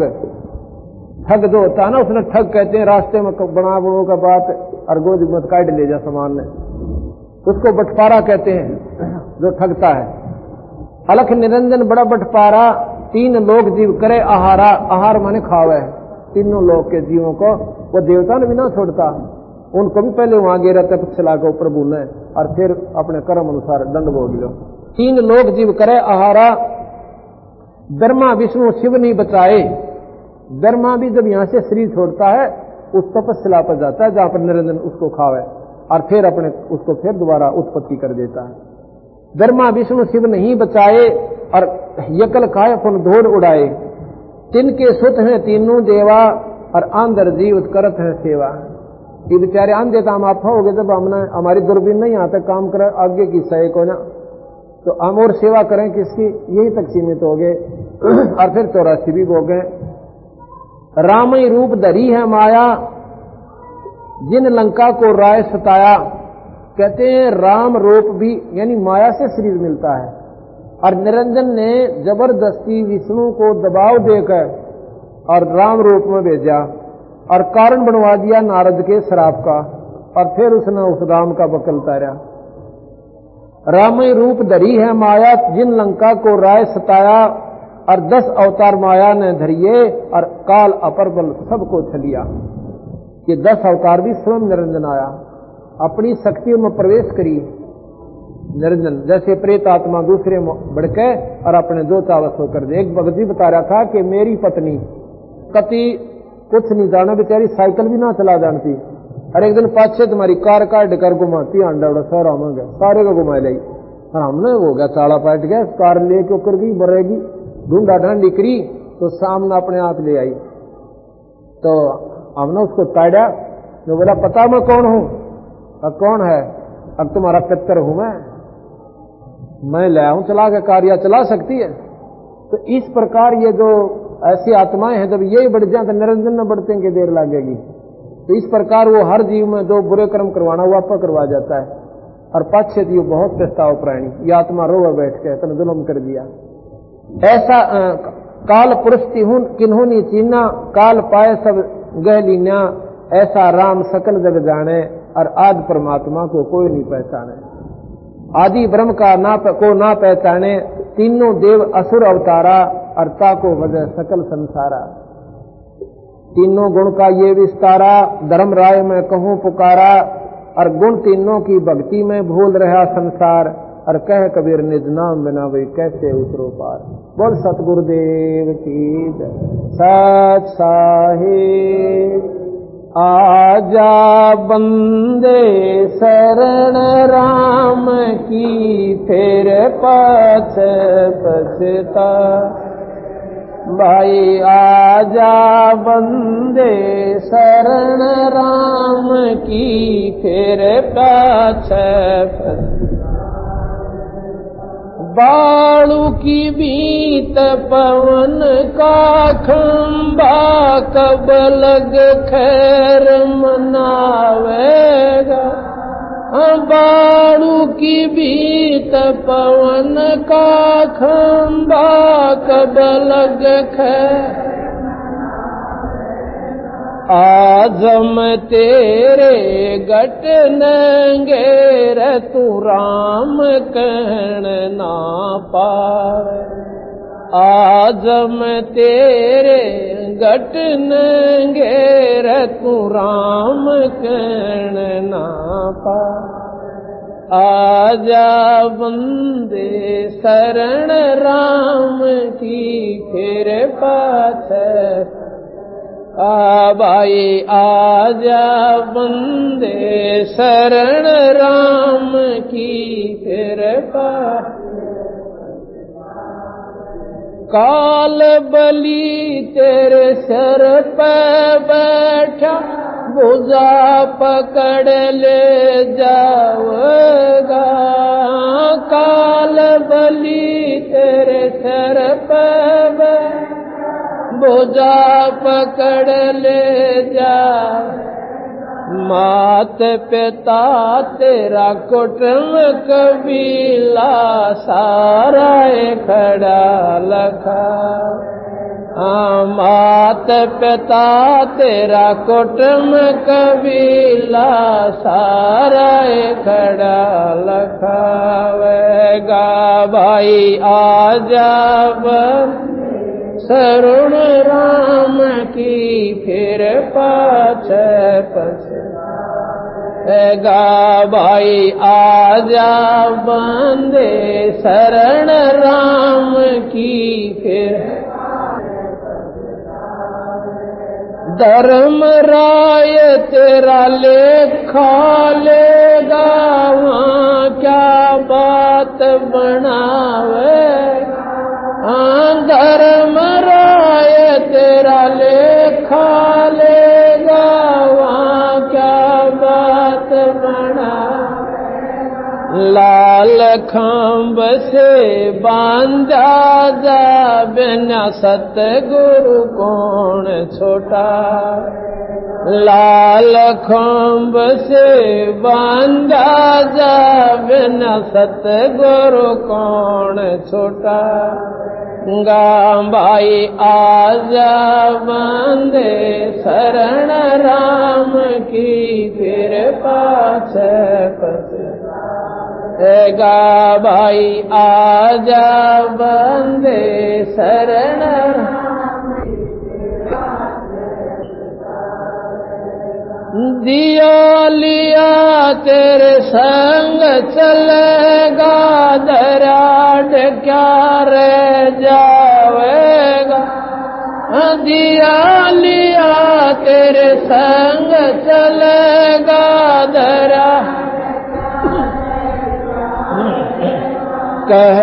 ठग जो होता है ना, उसने ठग कहते हैं, रास्ते में बना बुणों का बात और गोद मत काट ले जा सामान ने, उसको बटपारा कहते हैं जो ठगता है। अलख निरंजन बड़ा बटपारा, तीन लोग जीव करे आहारा। आहार माने खावे। तीनों लोग के जीवों को वो देवता ने भी ना छोड़ता, उनको भी पहले वहां गिरा तब चला को प्रभु ने, और फिर अपने कर्म अनुसार दंड भोग लो। तीन लोग जीव करे आहारा, ब्रह्मा विष्णु शिव नहीं बचाए। ब्रह्मा भी जब यहां से शरीर छोड़ता है उस तपस्या पर जाता है जहां पर निरंजन उसको खावे, और फिर अपने उसको फिर दोबारा उत्पत्ति कर देता है। ब्रह्मा विष्णु शिव नहीं बचाए, और यकल खाए पुन धोड़ उड़ाए। तिनके सुत हैं तीनों देवा, और आंधर जीवित करत है सेवा। ये बेचारे आंधे तो हम आप हो गए, जब हमने हमारी दूरबीन नहीं यहाँ तक काम करे आगे की सही को ना, तो हम और सेवा करें किसकी, यही तक सीमित हो गए। और फिर 84 भी हो गए। रामई रूप धरी है माया, जिन लंका को राय सताया। कहते हैं राम रूप भी यानी माया से शरीर मिलता है, और निरंजन ने जबरदस्ती विष्णु को दबाव देकर और राम रूप में भेजा, और कारण बनवा दिया नारद के श्राप का, और फिर उसने उस राम का बकल तारा। रामई रूप धरी है माया, जिन लंका को राय सताया। और 10 अवतार माया ने धरिए, और काल अपर बल सबको छलिया। ये 10 अवतार भी स्वयं निरंजन आया, अपनी शक्तियों में प्रवेश करी निरंजन। जैसे प्रेत आत्मा दूसरे बढ़के और अपने दो चावस होकर दे। एक भगत जी बता रहा था कि मेरी पत्नी कति कुछ नहीं जाना, बेचारी साइकिल भी ना चला जानती, और एक दिन 5-6 तुम्हारी कार काट कर घुमाती अंडा सारा हो गया, सारे को घुमा ली। और हमने हो गया चाला पाट गया, कार लेके उकर गई बरेगी, ढूंढा ढांडी करी तो सामने अपने आप ले आई। तो हमने उसको ताड़ा, जो बोला पता मैं कौन हूं। अब कौन है? अब तुम्हारा पितर हूं मैं ले आऊं चला के कार, या चला सकती है। तो इस प्रकार ये जो ऐसी आत्माएं हैं, जब यही बढ़ जाए तो निरंजन में बढ़ते हैं कि देर लगेगी। तो इस प्रकार वो हर जीव में जो बुरे कर्म करवाना वो आपका करवा जाता है। और पाछे जीव बहुत पछताव प्राणी, ये आत्मा रोवे बैठ के तने जुल्म कर दिया। ऐसा काल पुरुष किन्होंने चीना, काल पाए सब गह लीना। ऐसा राम सकल जग जाने, और आदि परमात्मा को कोई नहीं पहचाने। आदि ब्रह्म का को ना पहचाने, तीनों देव असुर अवतारा, अर्ता को वजह सकल संसारा। तीनों गुण का ये विस्तारा, धर्म राय में कहूं पुकारा। और गुण तीनों की भक्ति में भूल रहा संसार, और कह कबीर निज नाम बिना वे कैसे उतरो पार। बोल सतगुरुदेव की जय। सच साहिब आजा बंदे शरण राम की, फिर पाछ पछता। भाई आजा बंदे शरण राम की, फिर पाछे बालू की बीत पवन का खंबा, कब लग खैर मनावेगा। बालू की बीत पवन का खंबा, कब लग खैर। आज मैं तेरे गट नंगेर, तू राम कहन ना पावे। आज मैं तेरे गट नंगेर, तू राम कहन ना पावे। आजा बंदे शरण राम की, फिर पाछे भाई आजा बंदे शरण राम की, फिर काल बलि तेरे सर पे बैठा, भुजा पकड़ ले जाओगा। काल बलि तेरे सर पे बैठा, भुजा पकड़ ले जा। मात पिता तेरा कुटुंब कबीला, सारा खड़ा लखा। मात पिता तेरा कुटुंब कबीला, सारा खड़ा लखावेगा। भाई आजा शरण राम की, फिर पाछे पछेगा। भाई आजा बंदे शरण राम की, फिर धर्म राय तेरा लेखा लेगा, वहाँ क्या बात बनावे। धर्म राय तेरा लेखा लेगा, वहाँ क्या बात बना। लाल खंभ से बांधा जा, बिना सतगुरु कौन छोटा। लाल खंभ से बांधा जा, बिना सतगुरु कौन छोटा। भाई आजा बंदे शरण राम की, फिर पाछे पछेगा। भाई आजा बंदे शरण राम की, दिया लिया तेरे संग चलेगा, दराड क्या रह जावेगा। दिया लिया तेरे संग चलेगा, दरा कह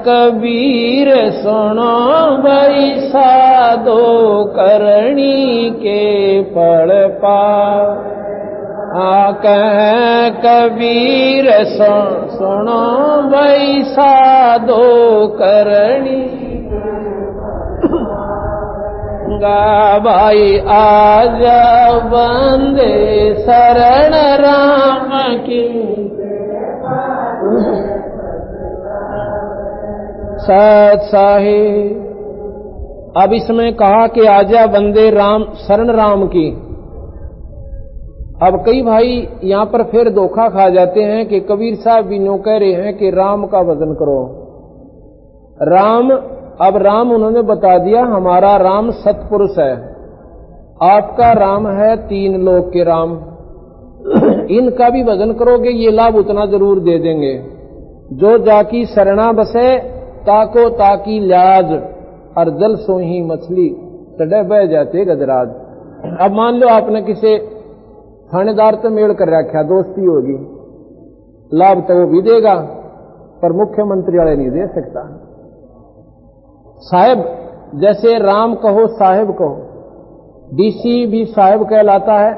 कबीर सुनो भाई साधो, करणी के फल पाओ। कह कबीर सुनो भाई साधो, करणी भाई आजा बंदे शरण राम की। सत साहिब अब इसमें कहा कि आजा बंदे राम शरण राम की। अब कई भाई यहां पर फिर धोखा खा जाते हैं कि कबीर साहब भी न्यों कह रहे हैं कि राम का भजन करो। राम, अब राम उन्होंने बता दिया हमारा राम सतपुरुष है, आपका राम है तीन लोक के राम। इनका भी भजन करोगे ये लाभ उतना जरूर दे देंगे। जो जाकी शरणा बसे ताको ताकी लाज, और जल सोही मछली चढ़े बह जाते गजराज। अब मान लो आपने किसी थानेदार से मेल कर रखा, दोस्ती होगी, लाभ तो वो भी देगा पर मुख्यमंत्री वाले नहीं दे सकता। साहब जैसे राम कहो साहेब कहो, डीसी भी साहेब कहलाता है,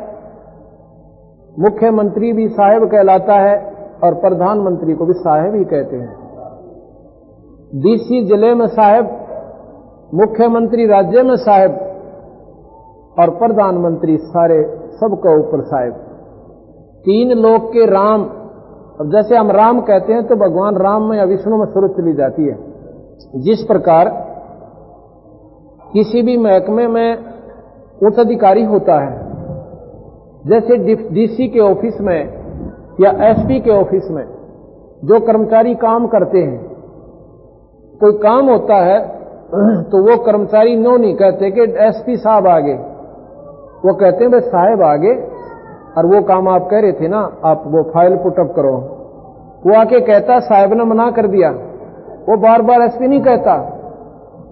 मुख्यमंत्री भी साहेब कहलाता है और प्रधानमंत्री को भी साहेब ही कहते हैं। डीसी जिले में साहेब, मुख्यमंत्री राज्य में साहेब और प्रधानमंत्री सारे सबको ऊपर साहेब। तीन लोक के राम। अब जैसे हम राम कहते हैं तो भगवान राम में या विष्णु में सूरत चली जाती है। जिस प्रकार किसी भी महकमे में उच्च अधिकारी होता है, जैसे डीसी के ऑफिस में या एसपी के ऑफिस में जो कर्मचारी काम करते हैं, कोई काम होता है तो वो कर्मचारी नो नहीं कहते कि एसपी साहब आगे, वो कहते हैं भाई साहब आगे, और वो काम आप कह रहे थे ना, आप वो फाइल पुटअप करो। वो आके कहता साहब ने मना कर दिया, वो बार बार एसपी नहीं कहता।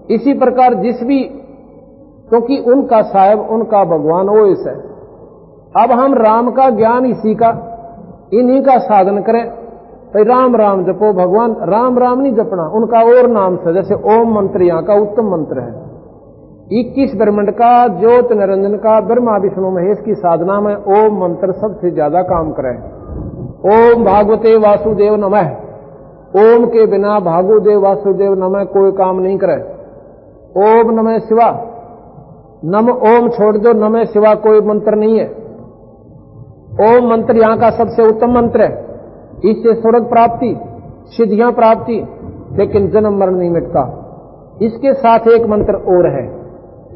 इसी प्रकार जिस भी, क्योंकि उनका साहब उनका भगवान ओएस है। अब हम राम का ज्ञान इसी का, इन्हीं का साधन करें। भाई राम राम जपो, भगवान राम राम नहीं जपना, उनका और नाम से, जैसे ओम मंत्र यहाँ का उत्तम मंत्र है। 21 ब्रह्मांड का ज्योत निरंजन का ब्रह्मा विष्णु महेश की साधना में ओम मंत्र सबसे ज्यादा काम करे। ओम भागवते वासुदेव नमः, ओम के बिना भागुदेव वासुदेव नमः कोई काम नहीं करे। ओम नमः शिवा, नम ओम छोड़ दो, नमः शिवा कोई मंत्र नहीं है। ओम मंत्र यहाँ का सबसे उत्तम मंत्र है। इससे स्वर्ग प्राप्ति, सिद्धियां प्राप्ति, लेकिन जन्म मरण नहीं मिटता। इसके साथ एक मंत्र और है,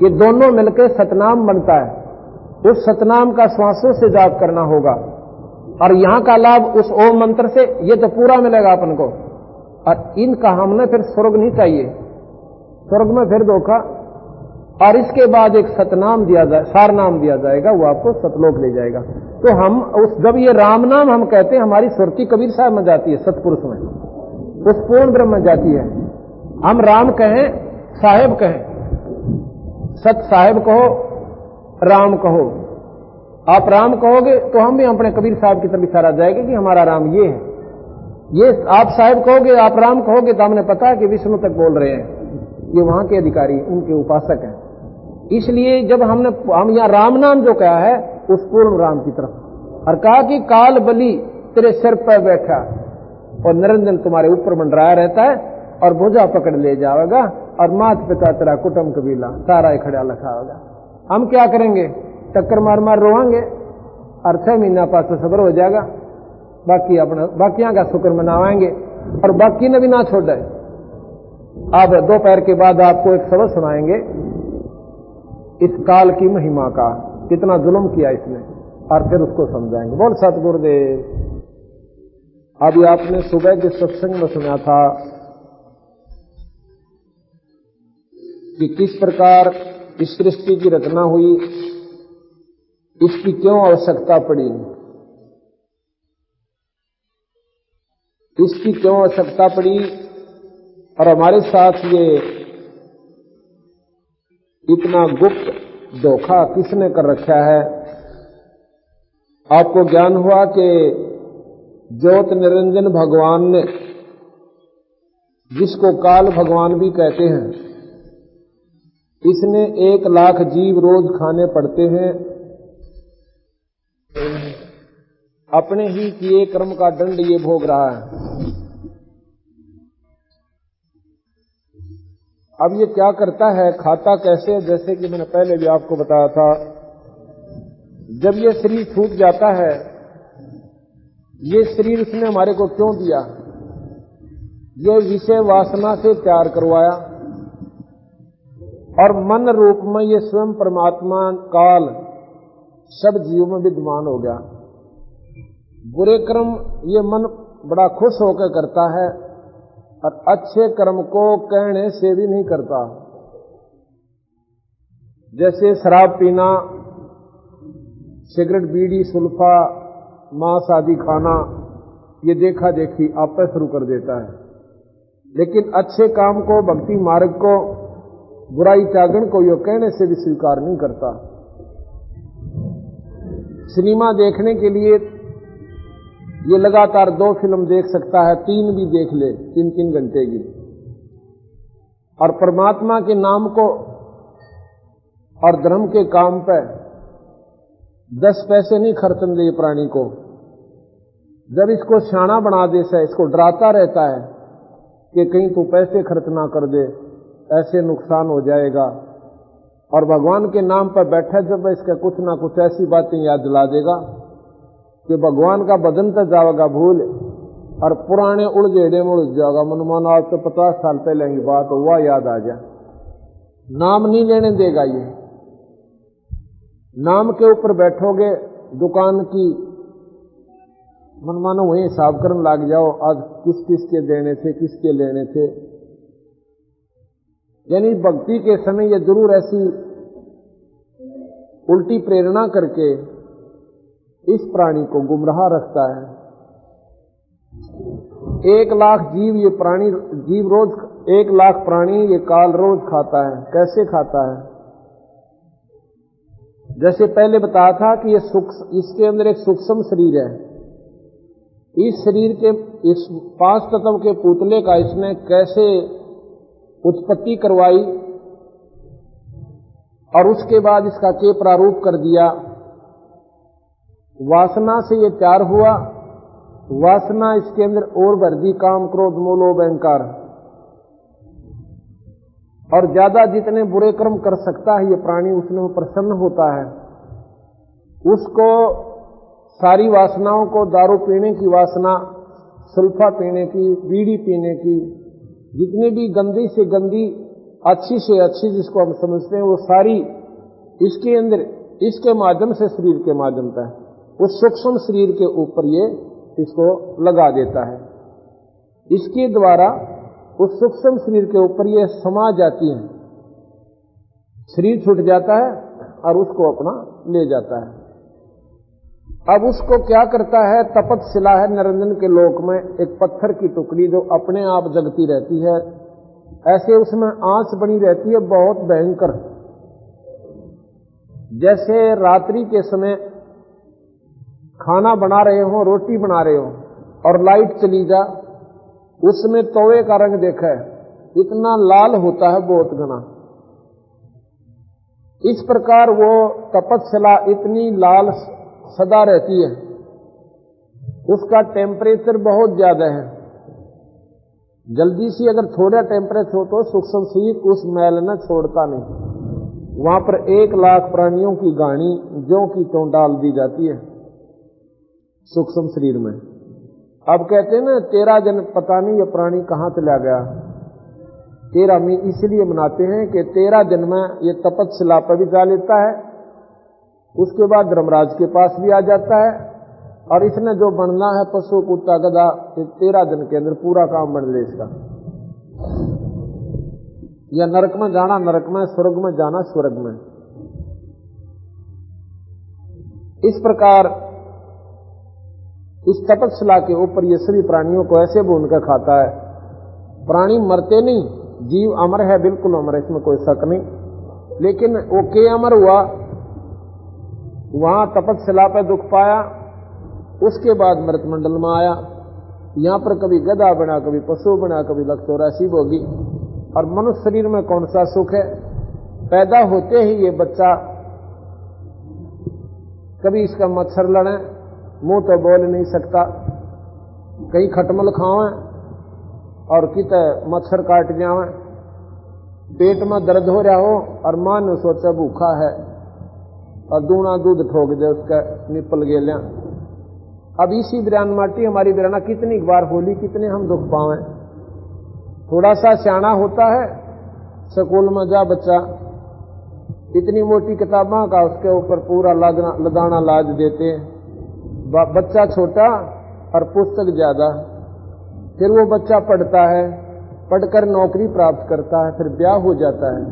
ये दोनों मिलकर सतनाम बनता है। उस सतनाम का श्वासों से जाप करना होगा और यहाँ का लाभ उस ओम मंत्र से ये तो पूरा मिलेगा अपन को। और इनका हमने फिर स्वर्ग नहीं चाहिए, स्वर्ग में फिर धोखा। और इसके बाद एक सतनाम दिया जाए, सार नाम दिया जाएगा, वो आपको सतलोक ले जाएगा। तो हम उस, जब ये राम नाम हम कहते हैं, हमारी सुरती कबीर साहब में जाती है, सतपुरुष में, उस पूर्ण ब्रह्म में जाती है। हम राम कहें, साहेब कहें, सत साहेब कहो, राम कहो। आप राम कहोगे तो हम भी अपने कबीर साहब की तरफ इशारा जाएगा कि हमारा राम ये है। ये आप साहेब कहोगे, आप राम कहोगे तो हमने पता है कि विष्णु तक बोल रहे हैं, ये वहां के अधिकारी, उनके उपासक हैं। इसलिए जब हम यहाँ राम नाम जो कहा है उस पूर्ण राम की तरफ, और कहा कि काल बलि तेरे सिर पर बैठा और निरंजन तुम्हारे ऊपर मंडराया रहता है और भुजा पकड़ ले जाएगा और माता पिता तेरा कुटुंब कबीला सारा इकड़ा लखा होगा। हम क्या करेंगे? टक्कर मार मार रोएंगे और 6 महीना पास सबर हो जाएगा, बाकी अपना बाकियां का शुक्र मनावाएंगे और बाकी ने भी ना छोड़े। अब दोपहर के बाद आपको एक सबक सुनाएंगे इस काल की महिमा का, कितना जुल्म किया इसने, और फिर उसको समझाएंगे। बोल सतगुरुदेव। अभी आपने सुबह के सत्संग में सुना था कि किस प्रकार इस सृष्टि की रचना हुई, इसकी क्यों आवश्यकता पड़ी, इसकी क्यों आवश्यकता पड़ी, और हमारे साथ ये इतना गुप्त धोखा किसने कर रखा है। आपको ज्ञान हुआ कि ज्योत निरंजन भगवान ने, जिसको काल भगवान भी कहते हैं, इसने 1 लाख जीव रोज खाने पड़ते हैं। अपने ही किए कर्म का दंड ये भोग रहा है। अब ये क्या करता है, खाता कैसे? जैसे कि मैंने पहले भी आपको बताया था, जब ये शरीर छूट जाता है, ये शरीर उसने हमारे को क्यों दिया? ये विषय वासना से तैयार करवाया और मन रूप में ये स्वयं परमात्मा काल सब जीवों में विद्यमान हो गया। बुरे कर्म ये मन बड़ा खुश होकर करता है और अच्छे कर्म को कहने से भी नहीं करता। जैसे शराब पीना, सिगरेट बीड़ी सुल्फा मांस आदि खाना, ये देखा देखी आप पे शुरू कर देता है, लेकिन अच्छे काम को, भक्ति मार्ग को, बुराई त्यागन को यो कहने से भी स्वीकार नहीं करता। सिनेमा देखने के लिए ये लगातार 2 फिल्म देख सकता है, 3 भी देख ले, 3-3 घंटे की, और परमात्मा के नाम को और धर्म के काम पे 10 पैसे नहीं खर्चन दे प्राणी को। जब इसको शाना बना दे से, इसको डराता रहता है कि कहीं तू पैसे खर्च ना कर दे, ऐसे नुकसान हो जाएगा, और भगवान के नाम पर बैठा जब इसका कुछ ना कुछ ऐसी बातें याद दिला देगा कि भगवान का बदन तो जाएगा भूल, और पुराने उलझेड़े में उलझ जाएगा। मनमान आज तो 50 साल पहले की बात हो, वह याद आ जाए। नाम नहीं लेने देगा ये। नाम के ऊपर बैठोगे दुकान की, मनमानो वही हिसाब करने लग जाओ, आज किस किस के देने थे, किसके लेने थे। यानी भक्ति के समय ये जरूर ऐसी उल्टी प्रेरणा करके इस प्राणी को गुमराह रखता है। 1 लाख जीव ये प्राणी, जीव रोज 1 लाख प्राणी ये काल रोज खाता है। कैसे खाता है? जैसे पहले बताया था कि ये इसके अंदर एक सूक्ष्म शरीर है। इस शरीर के इस 5 तत्व के पुतले का इसने कैसे उत्पत्ति करवाई और उसके बाद इसका के प्रारूप कर दिया। वासना से ये 4 हुआ। वासना इसके अंदर और भर दी, काम क्रोध मोह लोभ अहंकार, और ज्यादा जितने बुरे कर्म कर सकता है ये प्राणी उसमें प्रसन्न होता है। उसको सारी वासनाओं को, दारू पीने की वासना, सुल्फा पीने की, बीड़ी पीने की, जितनी भी गंदी से गंदी, अच्छी से अच्छी जिसको हम समझते हैं, वो सारी इसके अंदर, इसके माध्यम से, शरीर के माध्यम से उस सूक्ष्म शरीर के ऊपर ये इसको लगा देता है। इसके द्वारा उस सूक्ष्म शरीर के ऊपर ये समा जाती है। शरीर छूट जाता है और उसको अपना ले जाता है। अब उसको क्या करता है? तपतशिला है निरंजन के लोक में, एक पत्थर की टुकड़ी जो अपने आप जगती रहती है। ऐसे उसमें आंच बनी रहती है बहुत भयंकर। जैसे रात्रि के समय खाना बना रहे हो, रोटी बना रहे हो और लाइट चली जा, उसमें तवे का रंग देखा है, इतना लाल होता है बहुत घना। इस प्रकार वो तपतशिला इतनी लाल सदा रहती है। उसका टेम्परेचर बहुत ज्यादा है। जल्दी से अगर थोड़ा टेम्परेचर हो तो सूक्ष्म शरीर उस मैल न छोड़ता नहीं। वहां पर 1 लाख प्राणियों की गाड़ी ज्यों की त्यों डाल दी जाती है सूक्ष्म शरीर में। अब कहते हैं ना 13 दिन पता नहीं ये प्राणी कहां चला गया। 13वीं इसलिए मनाते हैं कि 13 दिन में ये तपतशिला पर भी जा लेता है, उसके बाद धर्मराज के पास भी आ जाता है, और इसने जो बनना है पशु कुत्ता गधा 13 दिन के अंदर पूरा काम बन ले इसका। या नरक में जाना नरक में, स्वर्ग में जाना स्वर्ग में। इस प्रकार इस तपतशिला के ऊपर ये सभी प्राणियों को ऐसे भून कर खाता है। प्राणी मरते नहीं, जीव अमर है, बिल्कुल अमर है, इसमें कोई शक नहीं। लेकिन वो के अमर हुआ, वहां तपतशिला पर दुख पाया, उसके बाद मृतमंडल में आया। यहां पर कभी गधा बना, कभी पशु बना, कभी 184 भोगी। और मनुष्य शरीर में कौन सा सुख है? पैदा होते ही ये बच्चा, कभी इसका मच्छर लड़े, मुंह तो बोल नहीं सकता, कहीं खटमल खावे और किते मच्छर काट जावे, पेट में दर्द हो रहा हो और मां ने सोचा भूखा है और दूना दूध ठोक दे उसका निपल गेलिया। अब इसी बिरान माटी हमारी बिराना कितनी बार होली, कितने हम दुख पावे। थोड़ा सा सियाना होता है, स्कूल में जा बच्चा, इतनी मोटी किताबों का उसके ऊपर पूरा लदाना लाद देते हैं। बच्चा छोटा और पुस्तक ज्यादा। फिर वो बच्चा पढ़ता है, पढ़कर नौकरी प्राप्त करता है, फिर ब्याह हो जाता है।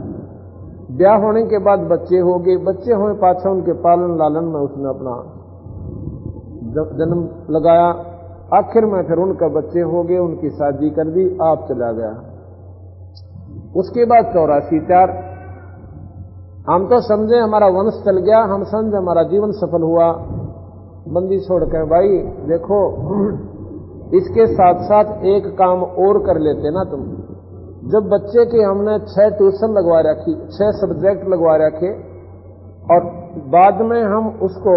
ब्याह होने के बाद बच्चे हो गए, बच्चे हुए पाछा उनके पालन लालन में उसने अपना जन्म लगाया। आखिर में फिर उनका बच्चे हो गए, उनकी शादी कर दी, आप चला गया। उसके बाद 84 हम तो समझे हमारा वंश चल गया, हम समझे हमारा जीवन सफल हुआ। बंदी छोड़ के भाई देखो, इसके साथ साथ एक काम और कर लेते ना तुम। जब बच्चे के हमने 6 ट्यूशन लगवा रखी, 6 सब्जेक्ट लगवा रखे, और बाद में हम उसको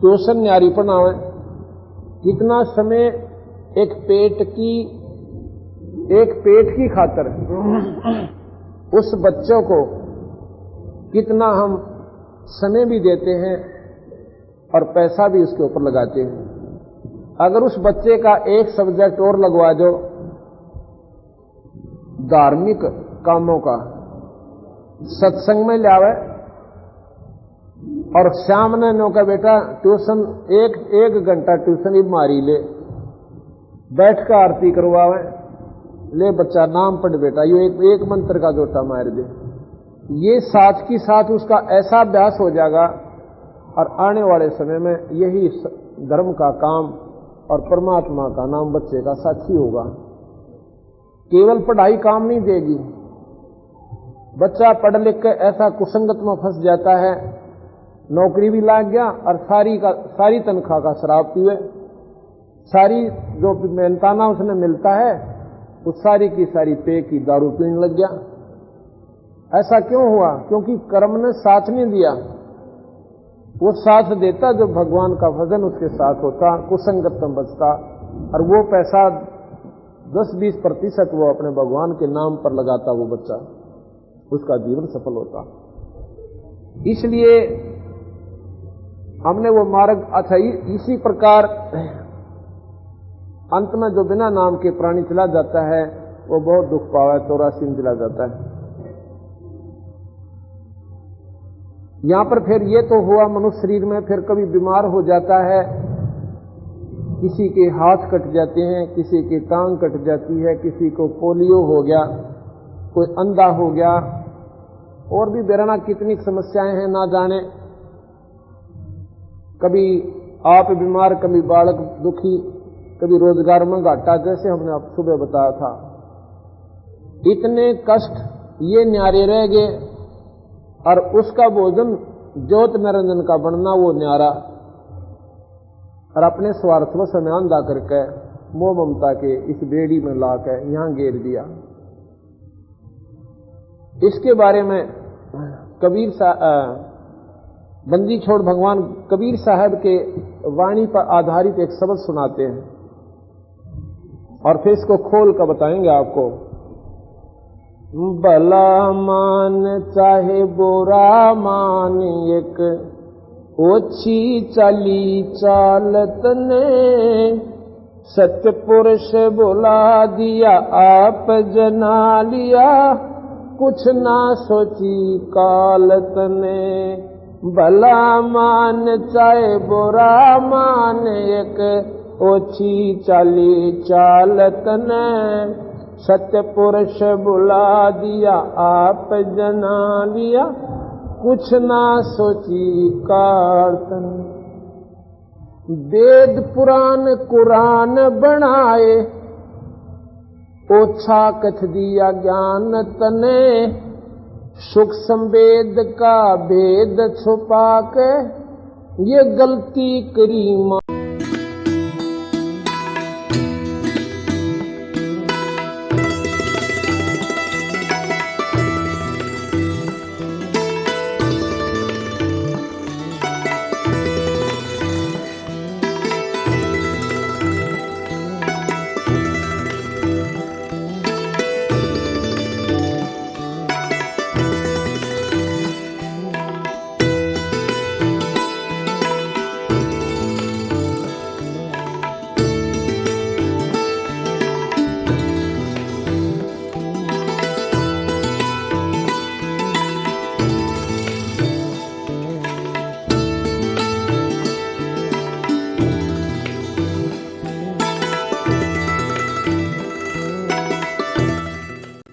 ट्यूशन न्यारी पढ़ावे, कितना समय एक पेट की खातर उस बच्चों को कितना हम समय भी देते हैं और पैसा भी उसके ऊपर लगाते हैं। अगर उस बच्चे का एक सब्जेक्ट और लगवा दो धार्मिक कामों का, सत्संग में लावे, और शाम ने नो का बेटा ट्यूशन एक घंटा ट्यूशन ही मारी ले, बैठ कर आरती करवावे, ले बच्चा नाम पढ़ बेटा, ये एक मंत्र का जोटा मार दे, ये साथ की साथ उसका ऐसा अभ्यास हो जाएगा और आने वाले समय में यही धर्म का काम और परमात्मा का नाम बच्चे का साक्षी होगा। केवल पढ़ाई काम नहीं देगी, बच्चा पढ़ लिख कर ऐसा कुसंगत में फंस जाता है, नौकरी भी लाग गया और सारी तनख्वाह का शराब पीवे, सारी जो मेहनताना उसने मिलता है उस सारी की सारी पे की दारू पीने लग गया। ऐसा क्यों हुआ? क्योंकि कर्म ने साथ नहीं दिया। वो साथ देता जो भगवान का भजन उसके साथ होता, कुसंगत में बचता, और वो पैसा 10-20% वो अपने भगवान के नाम पर लगाता, वो बच्चा, उसका जीवन सफल होता। इसलिए हमने वो मार्ग, अच्छा इसी प्रकार अंत में जो बिना नाम के प्राणी चला जाता है वो बहुत दुख पावा, 84 में चला जाता है। यहां पर फिर ये तो हुआ मनुष्य शरीर में, फिर कभी बीमार हो जाता है, किसी के हाथ कट जाते हैं, किसी की टांग कट जाती है, किसी को पोलियो हो गया, कोई अंधा हो गया, और भी बेराना कितनी समस्याएं हैं ना जाने। कभी आप बीमार, कभी बालक दुखी, कभी रोजगार में घाटा, जैसे हमने आप सुबह बताया था। इतने कष्ट ये न्यारे रह गए, और उसका भोजन ज्योत निरंजन का बनना वो न्यारा, और अपने स्वार्थ में समय अंधा करके मोह ममता के इस बेड़ी में लाकर यहां घेर दिया। इसके बारे में बंदी छोड़ भगवान कबीर साहब के वाणी पर आधारित एक शब्द सुनाते हैं, और फिर इसको खोल कर बताएंगे आपको। भला मान चाहे बुरा मान, एक ओछी चाली चालत ने, सत्य पुरुष बुला दिया आप जना लिया, कुछ ना सोची कालत ने। भला मान चाहे बुरा मान, एक ओछी चाली चालत ने, सत्य पुरुष बुला दिया आप जना लिया, कुछ ना सोची कारतन। वेद पुराण कुरान बनाए, ओछा कथ दिया ज्ञान तने, सुख संवेद का भेद छुपा के ये गलती करी।